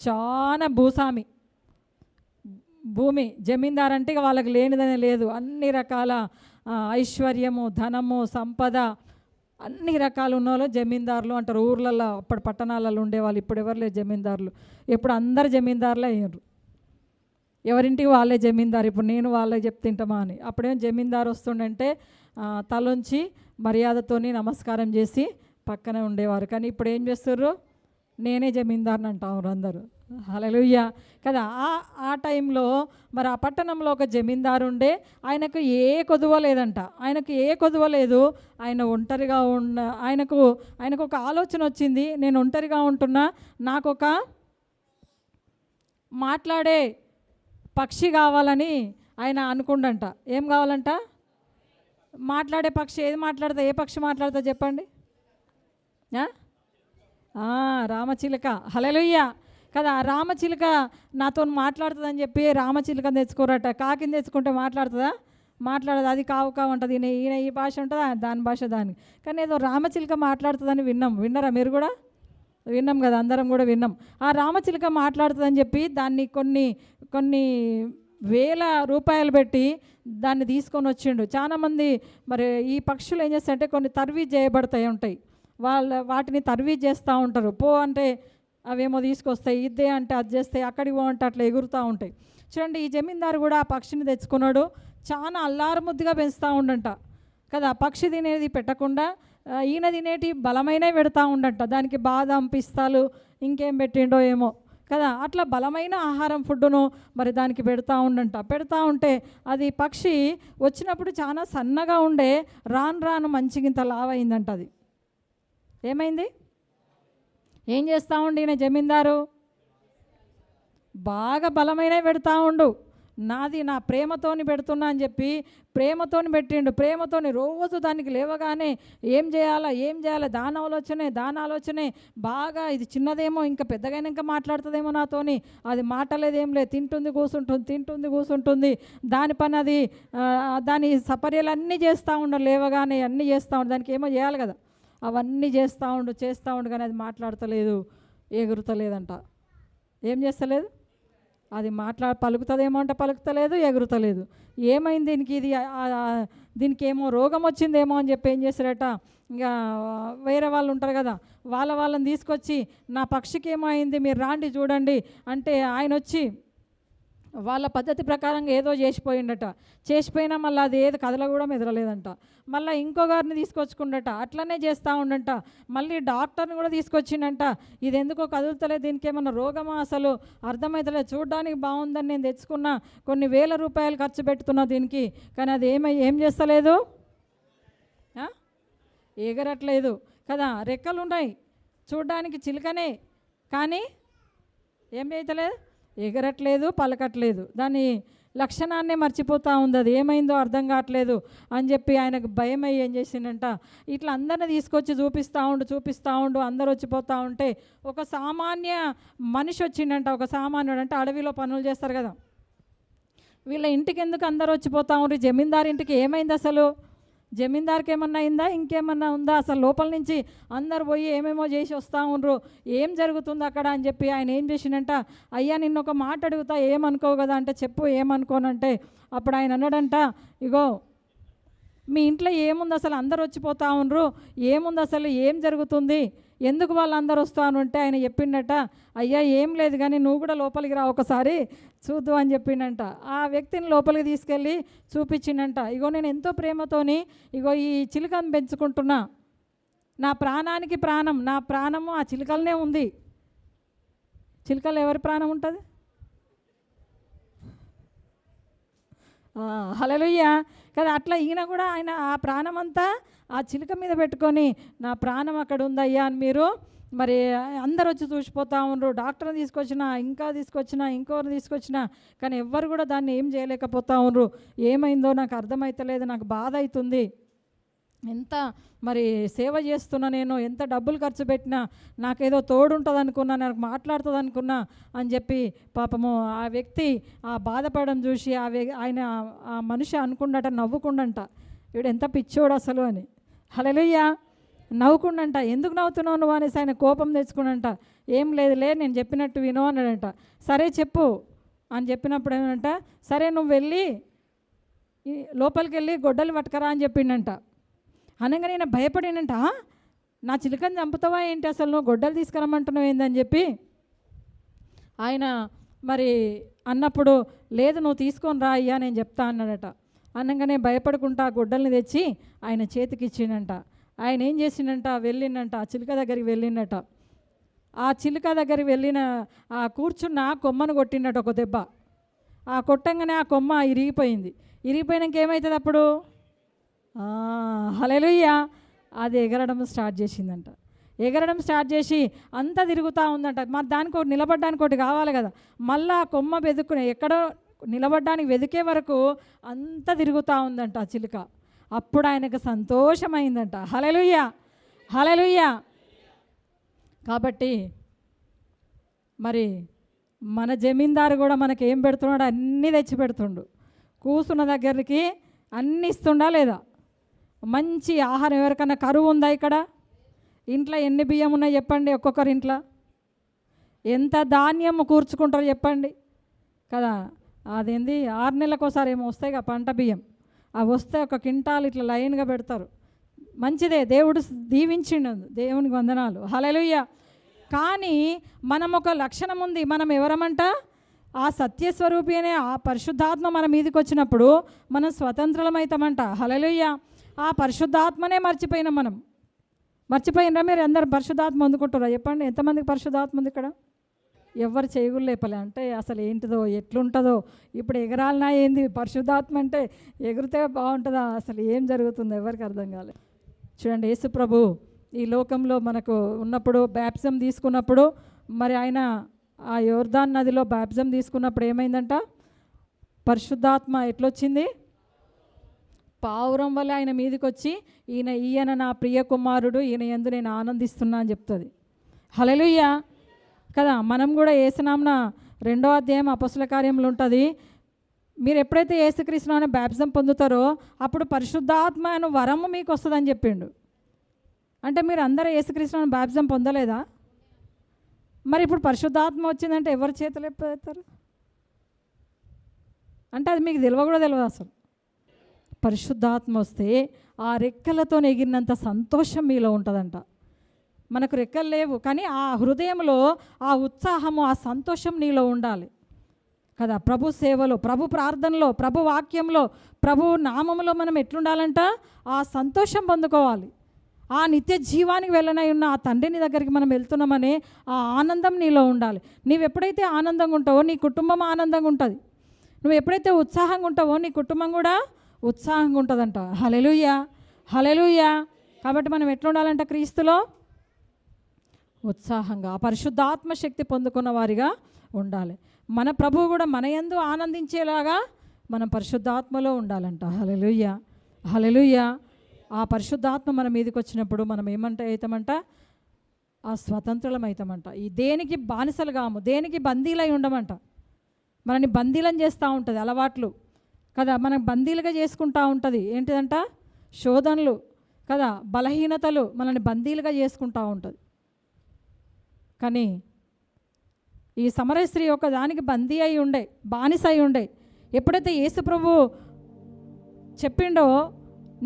చాలా భూస్వామి భూమి. జమీందార్ అంటే ఇక వాళ్ళకి లేనిదనే లేదు. అన్ని రకాల ఐశ్వర్యము, ధనము, సంపద అన్ని రకాలు ఉన్న వాళ్ళు జమీందారులు అంటారు. ఊర్లలో అప్పటి పట్టణాలలో ఉండేవాళ్ళు. ఇప్పుడు ఎవరు లేదు జమీందారులు. ఇప్పుడు అందరు జమీందారులే అయ్యారు. ఎవరింటికి వాళ్ళే జమీందారు. ఇప్పుడు నేను వాళ్ళే చెప్తింటామా అని. అప్పుడేం జమీందారు వస్తుండంటే తలొంచి మర్యాదతోని నమస్కారం చేసి పక్కనే ఉండేవారు. కానీ ఇప్పుడు ఏం చేస్తుర్రు? నేనే జమీందారుని అంటారు అందరూ. హల్లెలూయా కదా. ఆ టైంలో మరి ఆ పట్టణంలో ఒక జమీందారు ఉండే. ఆయనకు ఏ కొదువ లేదంట. ఆయనకు ఏ కొదువ లేదు. ఆయన ఒంటరిగా ఆయనకు ఒక ఆలోచన వచ్చింది. నేను ఒంటరిగా ఉంటున్నా, నాకు ఒక మాట్లాడే పక్షి కావాలని ఆయన అనుకుండంట. ఏం కావాలంట? మాట్లాడే పక్షి. ఏది మాట్లాడతా? ఏ పక్షి మాట్లాడతా చెప్పండి? రామచిలుక. హల్లెలూయా కదా. రామచిలుక నాతో మాట్లాడుతుందని చెప్పి రామచిలుకని తెచ్చుకోరట. కాకిని తెచ్చుకుంటే మాట్లాడుతుందా? మాట్లాడదు. అది కావు కావు ఉంటుంది. ఈయన ఈ భాష ఉంటుందా, దాని భాష దానికి. కానీ ఏదో రామచిలుక మాట్లాడుతుందని విన్నారా మీరు కూడా? విన్నాం కదా, అందరం కూడా విన్నాం. ఆ రామచిలుక మాట్లాడుతుందని చెప్పి దాన్ని కొన్ని వేల రూపాయలు పెట్టి దాన్ని తీసుకొని వచ్చిండు. చాలామంది మరి ఈ పక్షులు ఏం చేస్తాయంటే కొన్ని తర్వీజ్ చేయబడతాయి ఉంటాయి. వాటిని తర్వీజ్ చేస్తూ ఉంటారు. పో అంటే అవేమో తీసుకొస్తాయి, ఇద్దే అంటే అది చేస్తాయి, అక్కడికి పో అంటే అట్లా ఎగురుతూ ఉంటాయి. చూడండి, ఈ జమీందారు కూడా ఆ పక్షిని తెచ్చుకున్నాడు. చాలా అల్లారు ముద్దుగా పెంచుతూ ఉండంట కదా. పక్షి తినేది పెట్టకుండా ఈయన తినేటి బలమైనవి పెడతా ఉండంట. దానికి బాదం, పిస్తాలు, ఇంకేం పెట్టిండో ఏమో కదా. అట్లా బలమైన ఆహారం ఫుడ్డును మరి దానికి పెడతా ఉంటే అది పక్షి వచ్చినప్పుడు చాలా సన్నగా ఉండే, రాను మంచిగింత లావైందంట. అది ఏమైంది? ఏం చేస్తూ ఉండి ఈయన జమీందారు? బాగా బలమైనవి పెడతా ఉండు. నాది నా ప్రేమతోని పెడుతున్నా అని చెప్పి ప్రేమతోని పెట్టిండు. ప్రేమతోని రోజు దానికి లేవగానే ఏం చేయాలా దాని ఆలోచనే బాగా. ఇది చిన్నదేమో ఇంకా పెద్దగా ఇంకా మాట్లాడుతుందేమో నాతోని, అది మాటలేదేం లేదు, తింటుంది కూర్చుంటుంది, దాని పని అది దాని సపర్యలు అన్నీ చేస్తూ ఉండు. లేవగానే అన్నీ చేస్తూ ఉండు, దానికి ఏమో చేయాలి కదా, అవన్నీ చేస్తూ ఉండు కానీ అది మాట్లాడతలేదు, ఎగురుతలేదంట. ఏం చేస్తలేదు, అది పలుకుతుందేమో అంటే పలుకుతలేదు, ఎగురుతలేదు. ఏమైంది దీనికి, దీనికి ఏమో రోగం వచ్చిందేమో అని చెప్పి ఏం చేశారట, ఇంకా వేరే వాళ్ళు ఉంటారు కదా, వాళ్ళని తీసుకొచ్చి నా పక్షికి ఏమో అయింది మీరు రాండి చూడండి అంటే ఆయన వచ్చి వాళ్ళ పద్ధతి ప్రకారంగా ఏదో చేసిపోయినా మళ్ళీ అది ఏది కథలో కూడా మెదలలేదంట. మళ్ళీ ఇంకో గారిని తీసుకొచ్చుకుండట, అట్లనే చేస్తూ ఉండంట. మళ్ళీ డాక్టర్ని కూడా తీసుకొచ్చిండంట. ఇది ఎందుకో కదులుతలేదు, దీనికి ఏమన్నా రోగమా అసలు అర్థమవుతలేదు, చూడడానికి బాగుందని నేను తెచ్చుకున్నా, కొన్ని వేల రూపాయలు ఖర్చు పెడుతున్నా దీనికి, కానీ అది ఏం చేస్తలేదు, ఎగరట్లేదు కదా. రెక్కలు ఉన్నాయి, చూడడానికి చిలుకనే, కానీ ఏం చేయట్లేదు, ఎగరట్లేదు, పలకట్లేదు, దాని లక్షణాన్నే మర్చిపోతూ ఉంది, అది ఏమైందో అర్థం కావట్లేదు అని చెప్పి ఆయనకు భయమై ఏం చేసిండంట, ఇట్లా అందరిని తీసుకొచ్చి చూపిస్తూ ఉండు అందరు వచ్చిపోతూ ఉంటే ఒక సామాన్య మనిషి వచ్చిండంట. ఒక సామాన్యుడు అంటే అడవిలో పనులు చేస్తారు కదా, వీళ్ళ ఇంటికి ఎందుకు అందరు వచ్చిపోతూ ఉండ్రు, జమీందారు ఇంటికి ఏమైంది అసలు, జమీందార్కి ఏమన్నా అయిందా, ఇంకేమన్నా ఉందా, అసలు లోపల నుంచి అందరు పోయి ఏమేమో చేసి వస్తూ ఉండ్రు, ఏం జరుగుతుంది అక్కడ అని చెప్పి ఆయన ఏం చేసిండంట, అయ్యా నిన్ను ఒక మాట అడుగుతా, ఏమనుకోవు కదా అంటే చెప్పు ఏమనుకోనంటే, అప్పుడు ఆయన అన్నాడంట, ఇగో మీ ఇంట్లో ఏముంది అసలు, అందరు వచ్చిపోతూ ఉండ్రు, ఏముంది అసలు, ఏం జరుగుతుంది, ఎందుకు వాళ్ళందరూ వస్తాను అంటే ఆయన చెప్పిండట, అయ్యా ఏం లేదు కానీ నువ్వు కూడా లోపలికి రా ఒకసారి చూద్దు అని చెప్పిండంట. ఆ వ్యక్తిని లోపలికి తీసుకెళ్ళి చూపించిండంట. ఇగో నేను ఎంతో ప్రేమతోని ఇగో ఈ చిలుకను పెంచుకుంటున్నా, నా ప్రాణానికి ప్రాణం, నా ప్రాణము ఆ చిలుకలనే ఉంది. చిలుకలు ఎవరి ప్రాణం ఉంటుంది, హల్లెలూయా కదా. అట్లా ఈయన కూడా ఆయన ఆ ప్రాణం అంతా ఆ చిలుక మీద పెట్టుకొని నా ప్రాణం అక్కడ ఉందయ్యా అని మీరు మరి అందరు వచ్చి చూసిపోతూ ఉన్నారు. డాక్టర్ని తీసుకొచ్చినా, ఇంకోరిని తీసుకొచ్చినా, కానీ ఎవ్వరు కూడా దాన్ని ఏం చేయలేకపోతూ ఉన్నారు. ఏమైందో నాకు అర్థమవుతలేదు, నాకు బాధ అవుతుంది, ఎంత మరి సేవ చేస్తున్నా, నేను ఎంత డబ్బులు ఖర్చు పెట్టినా నాకేదో తోడుంటుంది అనుకున్నా, నాకు మాట్లాడుతుంది అనుకున్నా అని చెప్పి పాపము ఆ వ్యక్తి ఆ బాధపడడం చూసి ఆయన ఆ మనిషి అనుకుండట, నవ్వుకుండంట, వీడు ఎంత పిచ్చోడు అసలు అని. హల్లెలూయా, నవ్వుకుండంట. ఎందుకు నవ్వుతున్నావు నువ్వు అనేసి ఆయన కోపం తెచ్చుకున్నంట. ఏం లేదులే నేను చెప్పినట్టు విను అన్నాడంట. సరే చెప్పు అని చెప్పినప్పుడు ఏమంట, సరే నువ్వు వెళ్ళి లోపలికి వెళ్ళి గొడ్డలు పట్టుకరా అని చెప్పిండంట. అనగా నేను భయపడినంట, నా చిలుకని చంపుతావా ఏంటి, అసలు నువ్వు గొడ్డలు తీసుకురమ్మంటున్నావు ఏందని చెప్పి ఆయన మరి అన్నప్పుడు, లేదు నువ్వు తీసుకొని రా అయ్యా నేను చెప్తా అన్నాడట. అనగానే భయపడుకుంటా ఆ గొడ్డల్ని తెచ్చి ఆయన చేతికి ఇచ్చిండంట. ఆయన ఏం చేసిండంట, వెళ్ళిండంట ఆ చిలుక దగ్గరికి వెళ్ళిండట. ఆ చిలుక దగ్గరికి వెళ్ళిన ఆ కూర్చున్న కొమ్మను కొట్టిండట ఒక దెబ్బ. ఆ కొట్టంగానే ఆ కొమ్మ ఇరిగిపోయినాక ఏమవుతుంది అప్పుడు, హల్లెలూయా, అది ఎగరడం స్టార్ట్ చేసిందంట. ఎగరడం స్టార్ట్ చేసి అంతా తిరుగుతూ ఉందంట. మరి దానికి ఒకటి నిలబడడానికి ఒకటి కావాలి కదా, మళ్ళీ ఆ కొమ్మ వెతుక్కునే ఎక్కడో నిలబడడానికి వెతికే వరకు అంతా తిరుగుతూ ఉందంట ఆ చిలుక. అప్పుడు ఆయనకు సంతోషమైందంట. హల్లెలూయా, హల్లెలూయా. కాబట్టి మరి మన జమీందారు కూడా మనకి ఏం పెడుతున్నాడు, అన్నీ తెచ్చి పెడుతుండు. కూసున్న దగ్గరికి అన్నీ ఇస్తుండా లేదా, మంచి ఆహారం. ఎవరికన్నా కరువు ఉందా ఇక్కడ, ఇంట్లో ఎన్ని బియ్యం ఉన్నాయి చెప్పండి, ఒక్కొక్కరి ఇంట్లో ఎంత ధాన్యం కూర్చుకుంటారు చెప్పండి కదా. అదేంది 6 నెలలకోసారి ఏమో వస్తాయి కదా పంట బియ్యం, అవి వస్తే ఒక క్వింటాల్ ఇట్లా లైన్గా పెడతారు. మంచిదే, దేవుడు దీవించిండు, దేవునికి వందనాలు, హల్లెలూయా. కానీ మనం ఒక లక్షణం ఉంది, మనం ఎవరమంట, ఆ సత్యస్వరూపి అనే ఆ పరిశుద్ధాత్మ మన మీదకి వచ్చినప్పుడు మనం స్వతంత్రమవుతామంట. హల్లెలూయా. ఆ పరిశుద్ధాత్మనే మర్చిపోయినాం మనం. మర్చిపోయినరా మీరు అందరు పరిశుద్ధాత్మ అందుకుంటారా చెప్పండి, ఎంతమందికి పరిశుద్ధాత్మ ఉంది ఇక్కడ, ఎవరు చేయగులు లేపలే అంటే అసలు ఏంటిదో ఎట్లుంటుందో. ఇప్పుడు ఎగరాలనా ఏంది, పరిశుద్ధాత్మ అంటే ఎగిరితే బాగుంటుందా, అసలు ఏం జరుగుతుందో ఎవరికి అర్థం కాలేదు. చూడండి, యేసు ప్రభు ఈ లోకంలో మనకు ఉన్నప్పుడు బ్యాప్టిజం తీసుకున్నప్పుడు మరి ఆయన ఆ యోర్దాన్ నదిలో బ్యాప్టిజం తీసుకున్నప్పుడు ఏమైందంట, పరిశుద్ధాత్మ ఎట్లొచ్చింది? పావురం వల్ల ఆయన మీదకి వచ్చి ఈయన నా ప్రియ కుమారుడు, ఈయన యందు నేను ఆనందిస్తున్నా అని చెప్తుంది. హల్లెలూయా కదా. మనం కూడా యేసునామమున 2వ అధ్యాయం అపొస్తలుల కార్యములు ఉంటుంది. మీరు ఎప్పుడైతే యేసుక్రీస్తు నామమున బాప్టిజం పొందుతారో అప్పుడు పరిశుద్ధాత్మ అనే వరము మీకు వస్తుందని చెప్పిండు. అంటే మీరు అందరూ యేసుక్రీస్తు నామమున బాప్టిజం పొందలేదా? మరి ఇప్పుడు పరిశుద్ధాత్మ వచ్చిందంటే ఎవరి చేతులు ఎప్పుడవుతారు? అంటే అది మీకు తెలియదు అసలు. పరిశుద్ధాత్మ వస్తే ఆ రెక్కలతో ఎగిరినంత సంతోషం మీలో ఉంటుందంట. మనకు రెక్కలు లేవు, కానీ ఆ హృదయంలో ఆ ఉత్సాహము, ఆ సంతోషం నీలో ఉండాలి కదా. ప్రభు సేవలో, ప్రభు ప్రార్థనలో, ప్రభు వాక్యంలో, ప్రభు నామములో మనం ఎట్లుండాలంట? ఆ సంతోషం పొందుకోవాలి. ఆ నిత్య జీవానికి వెళ్ళనై ఉన్న ఆ తండ్రిని దగ్గరికి మనం వెళ్తున్నామనే ఆ ఆనందం నీలో ఉండాలి. నీవు ఎప్పుడైతే ఆనందంగా ఉంటావో నీ కుటుంబం ఆనందంగా ఉంటుంది. నువ్వు ఎప్పుడైతే ఉత్సాహంగా ఉంటావో నీ కుటుంబం కూడా ఉత్సాహంగా ఉంటుందంట. హల్లెలూయా, హల్లెలూయా. కాబట్టి మనం ఎట్లా ఉండాలంట? క్రీస్తులో ఉత్సాహంగా, పరిశుద్ధాత్మ శక్తి పొందుకున్న వారిగా ఉండాలి. మన ప్రభువు కూడా మన యందు ఆనందించేలాగా మనం పరిశుద్ధాత్మలో ఉండాలంట. హల్లెలూయా, హల్లెలూయా. ఆ పరిశుద్ధాత్మ మన మీదకి వచ్చినప్పుడు మనం అవుతామంట? ఆ స్వతంత్రులం అవుతామంట. ఈ దేనికి బానిసలు కాము, దేనికి బందీలై ఉండమంట. మనని బందీలను చేస్తూ ఉంటుంది అలవాట్లు కదా, మనం బందీలుగా చేసుకుంటూ ఉంటుంది. ఏంటిదంట? శోధనలు కదా, బలహీనతలు మనల్ని బందీలుగా చేసుకుంటూ ఉంటుంది. కానీ ఈ సమరయ స్త్రీ ఒక దానికి బందీ అయి ఉండే, బానిస అయి ఉండే. ఎప్పుడైతే యేసు ప్రభు చెప్పిండో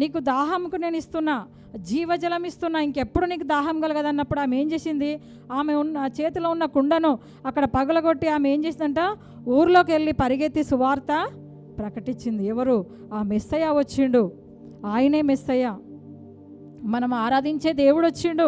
నీకు దాహంకు నేను ఇస్తున్నా, జీవజలం ఇస్తున్నా, ఇంకెప్పుడు నీకు దాహం కలగదన్నప్పుడు ఆమె ఏం చేసింది? ఆమె చేతిలో ఉన్న కుండను అక్కడ పగలగొట్టి ఆమె ఏం చేసిందంట? ఊర్లోకి వెళ్ళి పరిగెత్తి సువార్త ప్రకటించింది. ఎవరు? ఆ మెస్సయ్య వచ్చిండు. ఆయనే మెస్సయ్య, మనం ఆరాధించే దేవుడు వచ్చిండు.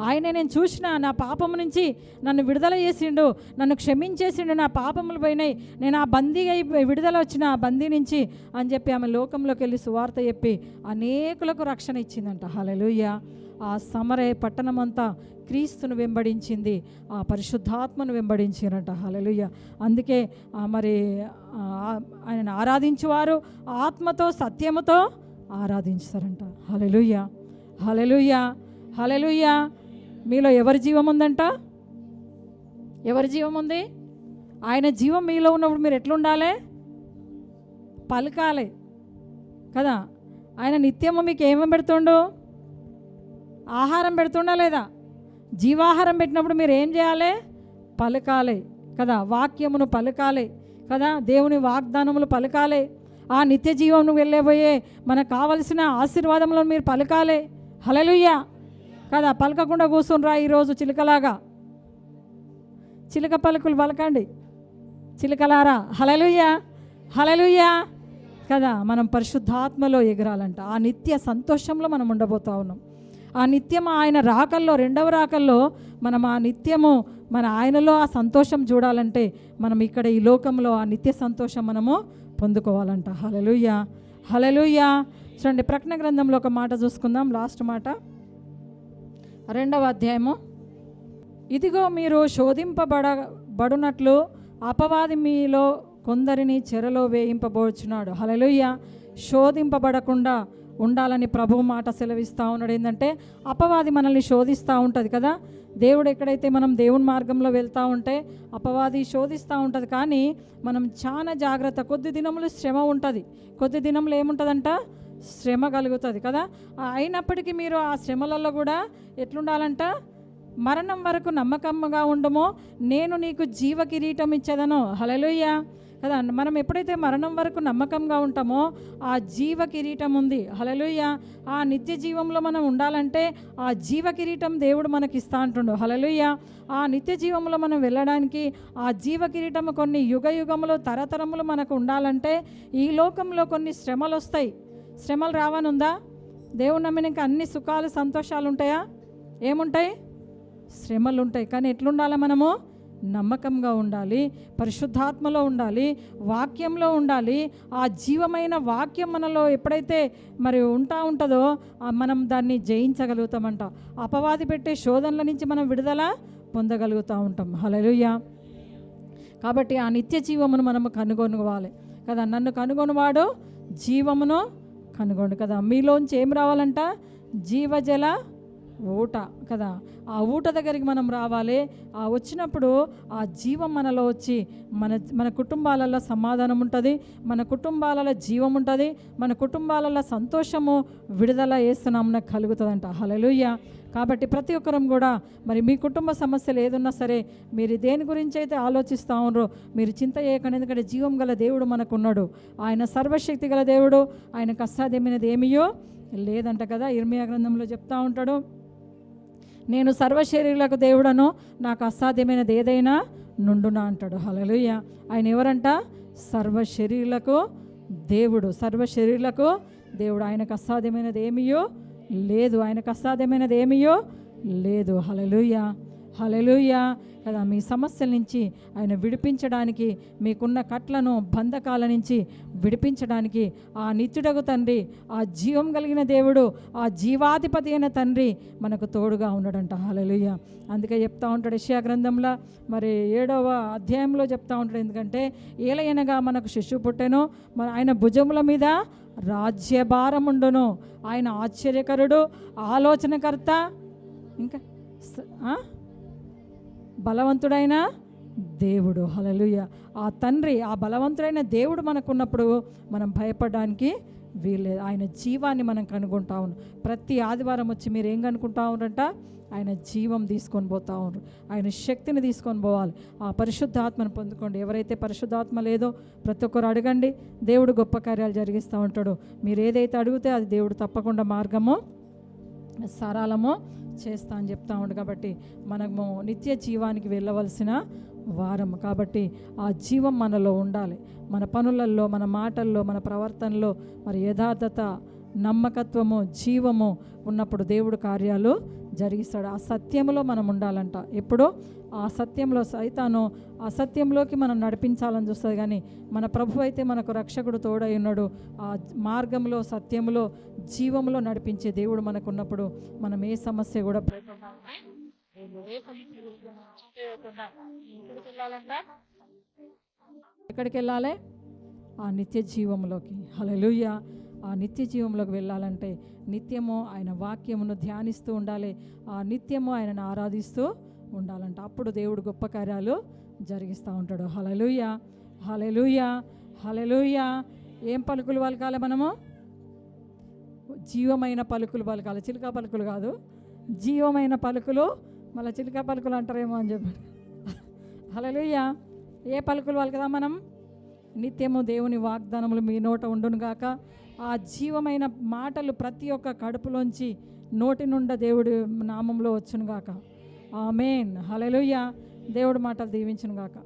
ఆయనే నేను చూసిన, నా పాపము నుంచి నన్ను విడుదల చేసిండు, నన్ను క్షమించేసిండు, నా పాపములు పోయినాయి, నేను ఆ బందీ అయి విడుదల వచ్చిన ఆ బందీ నుంచి అని చెప్పి ఆమె లోకంలోకి వెళ్ళి సువార్త చెప్పి అనేకులకు రక్షణ ఇచ్చిందంట. హల్లెలూయా. ఆ సమరయ పట్టణమంతా క్రీస్తును వెంబడించింది, ఆ పరిశుద్ధాత్మను వెంబడించినట. హల్లెలూయా. అందుకే మరి ఆయనను ఆరాధించువారు ఆత్మతో సత్యముతో ఆరాధించారంట. హల్లెలూయా, హల్లెలూయా, హల్లెలూయా. మీలో ఎవరి జీవం ఉందంట? ఎవరి జీవం ఉంది? ఆయన జీవం మీలో ఉన్నప్పుడు మీరు ఎట్లుండాలి? పలకాలి కదా. ఆయన నిత్యము మీకు ఏమేమి పెడుతుండు? ఆహారం పెడుతుండా లేదా? జీవాహారం పెట్టినప్పుడు మీరు ఏం చేయాలి? పలకాలి కదా, వాక్యమును పలకాలి కదా, దేవుని వాగ్దానములు పలకాలి. ఆ నిత్య జీవమును వెళ్ళబోయే మనకు కావలసిన ఆశీర్వాదములను మీరు పలకాలి. హల్లెలూయా కదా. పలకకుండా కూర్చుండ్రా ఈరోజు చిలుకలాగా. చిలుక పలుకులు పలకండి చిలుకలారా. హల్లెలూయా, హల్లెలూయా కదా. మనం పరిశుద్ధాత్మలో ఎగరాలంట. ఆ నిత్య సంతోషంలో మనం ఉండబోతా ఉన్నాం. ఆ నిత్యం ఆయన రాకల్లో, 2వ రాకల్లో మనం ఆ నిత్యము మన ఆయనలో ఆ సంతోషం చూడాలంటే మనం ఇక్కడ ఈ లోకంలో ఆ నిత్య సంతోషం మనము పొందుకోవాలంట. హల్లెలూయా, హల్లెలూయా. చూడండి, ప్రకటన గ్రంథంలో ఒక మాట చూసుకుందాం, లాస్ట్ మాట, 2వ అధ్యాయము. ఇదిగో మీరు శోధింపబడునట్లు అపవాది మీలో కొందరిని చెరలో వేయింపబోచున్నాడు. హల్లెలూయా. శోధింపబడకుండా ఉండాలని ప్రభు మాట సెలవిస్తూ ఉన్నాడు. ఏంటంటే అపవాది మనల్ని శోధిస్తూ ఉంటుంది కదా. దేవుడు ఎక్కడైతే మనం దేవుని మార్గంలో వెళ్తూ ఉంటే అపవాది శోధిస్తూ ఉంటుంది. కానీ మనం చాలా జాగ్రత్త. కొద్ది దినములు శ్రమ ఉంటుంది, కొద్ది దినములు ఏముంటుందంట? శ్రమ కలుగుతుంది కదా. అయినప్పటికీ మీరు ఆ శ్రమలలో కూడా ఎట్లుండాలంట? మరణం వరకు నమ్మకంగా ఉండమో నేను నీకు జీవ కిరీటం ఇచ్చేదను. హల్లెలూయా కదా. మనం ఎప్పుడైతే మరణం వరకు నమ్మకంగా ఉంటామో ఆ జీవ కిరీటం ఉంది. హల్లెలూయా. ఆ నిత్య జీవంలో మనం ఉండాలంటే ఆ జీవ కిరీటం దేవుడు మనకి ఇస్తా అంటుండు. హల్లెలూయా. ఆ నిత్య జీవంలో మనం వెళ్ళడానికి ఆ జీవ కిరీటం కొన్ని యుగ యుగములు తరతరములు మనకు ఉండాలంటే ఈ లోకంలో కొన్ని శ్రమలు వస్తాయి. శ్రమలు రావనుందా? దేవుడు నమ్మినాక అన్ని సుఖాలు సంతోషాలు ఉంటాయా? ఏముంటాయి? శ్రమలు ఉంటాయి. కానీ ఎట్లుండాలి? మనము నమ్మకంగా ఉండాలి, పరిశుద్ధాత్మలో ఉండాలి, వాక్యంలో ఉండాలి. ఆ జీవమైన వాక్యం మనలో ఎప్పుడైతే మరి ఉంటుందో మనం దాన్ని జయించగలుగుతామంట. అపవాది పెట్టే శోధనల నుంచి మనం విడుదల పొందగలుగుతూ ఉంటాం. హల్లెలూయా. కాబట్టి ఆ నిత్య జీవమును మనము కనుగొనుకోవాలి కదా. నన్ను కనుగొనివాడు జీవమును కనుగొండు కదా. మీలోంచి ఏం రావాలంట? జీవజల ఊట కదా. ఆ ఊట దగ్గరికి మనం రావాలి. ఆ వచ్చినప్పుడు ఆ జీవం మనలో వచ్చి మన కుటుంబాలలో సమాధానం ఉంటుంది, మన కుటుంబాలలో జీవం ఉంటుంది, మన కుటుంబాలలో సంతోషము విడుదల యేసునామమున కలుగుతుందంట. హల్లెలూయా. కాబట్టి ప్రతి ఒక్కరం కూడా మరి మీ కుటుంబ సమస్యలు ఏదున్నా సరే, మీరు దేని గురించి అయితే ఆలోచిస్తూ ఉన్నారో మీరు చింత చేయకండి. ఎందుకంటే జీవం గల దేవుడు మనకున్నాడు. ఆయన సర్వశక్తి గల దేవుడు, ఆయనకు అసాధ్యమైనది ఏమీయో లేదంట కదా. ఇర్మియా గ్రంథంలో చెప్తా ఉంటాడు, నేను సర్వశరీరులకు దేవుడను, నాకు అసాధ్యమైనది ఏదైనా నుండునా అంటాడు. హల్లెలూయా. ఆయన ఎవరంట? సర్వశరీరులకు దేవుడు, సర్వశరీరులకు దేవుడు. ఆయనకు అసాధ్యమైనది ఏమీయో లేదు, ఆయనకు అసాధ్యమైనది ఏమీయో లేదు. హల్లెలూయా, హల్లెలూయా కదా. మీ సమస్యల నుంచి ఆయన విడిపించడానికి, మీకున్న కట్లను బంధకాల నుంచి విడిపించడానికి ఆ నిత్యుడగు తండ్రి, ఆ జీవం కలిగిన దేవుడు, ఆ జీవాధిపతి అయిన తండ్రి మనకు తోడుగా ఉన్నాడంట. హల్లెలూయా. అందుకే చెప్తా ఉంటాడు యెషయా గ్రంథంలో మరి 7వ అధ్యాయంలో చెప్తా ఉంటాడు, ఎందుకంటే ఏలయనగా మనకు శిశువు పుట్టెను, మరి ఆయన భుజముల మీద రాజ్యభారముండును, ఆయన ఆశ్చర్యకరుడు, ఆలోచనకర్త, ఇంకా బలవంతుడైన దేవుడు. హల్లెలూయా. ఆ తండ్రి, ఆ బలవంతుడైన దేవుడు మనకున్నప్పుడు మనం భయపడడానికి వీల్లేదు. ఆయన జీవాన్ని మనం కనుగొంటా ఉన్నాం. ప్రతి ఆదివారం వచ్చి మీరు ఏం కనుక్కుంటా ఉన్నారంట? ఆయన జీవం తీసుకొని పోతా ఉన్నారు, ఆయన శక్తిని తీసుకొని పోవాలి. ఆ పరిశుద్ధాత్మను పొందుకోండి. ఎవరైతే పరిశుద్ధాత్మ లేదో ప్రతి ఒక్కరు అడగండి, దేవుడు గొప్ప కార్యాలు జరిగిస్తూ ఉంటాడు. మీరు ఏదైతే అడిగితే అది దేవుడు తప్పకుండా మార్గము సరళము చేస్తా అని చెప్తా ఉండు. కాబట్టి మనము నిత్య జీవానికి వెళ్ళవలసిన వారం. కాబట్టి ఆ జీవం మనలో ఉండాలి. మన పనులలో, మన మాటల్లో, మన ప్రవర్తనలో మరి యథార్థత, నమ్మకత్వము, జీవము ఉన్నప్పుడు దేవుడు కార్యాలు జరిగిస్తాడు. ఆ సత్యంలో మనం ఉండాలంట. ఎప్పుడో ఆ సత్యంలో, సైతాను అసత్యంలోకి మనం నడిపించాలని చూస్తుంది, కానీ మన ప్రభు అయితే మనకు రక్షకుడు తోడై ఉన్నాడు. ఆ మార్గంలో, సత్యంలో, జీవంలో నడిపించే దేవుడు మనకు ఉన్నప్పుడు మనం ఏ సమస్య కూడా ఎక్కడికి వెళ్ళాలి? ఆ నిత్య జీవంలోకి. హల్లెలూయా. ఆ నిత్య జీవంలోకి వెళ్ళాలంటే నిత్యము ఆయన వాక్యమును ధ్యానిస్తూ ఉండాలి, ఆ నిత్యము ఆయనను ఆరాధిస్తూ ఉండాలంట. అప్పుడు దేవుడు గొప్ప కార్యాలు జరిగిస్తూ ఉంటాడు. హల్లెలూయా, హల్లెలూయా, హల్లెలూయా. ఏం పలుకులు పలకాలి మనము? జీవమైన పలుకులు పలకాలి, చిలుక పలుకులు కాదు, జీవమైన పలుకులు. మళ్ళీ చిలుక పలుకులు అంటారేమో అని చెప్పాడు. హల్లెలూయా. ఏ పలుకులు పలకదా మనం? నిత్యము దేవుని వాగ్దానములు మీ నోట ఉండునుగాక. ఆ జీవమైన మాటలు ప్రతి ఒక్క కడుపులోంచి, నోటి నుండి దేవుడి నామంలో వచ్చునుగాక. ఆమేన్. హల్లెలూయా. దేవుడి మాటలు దీవించునుగాక.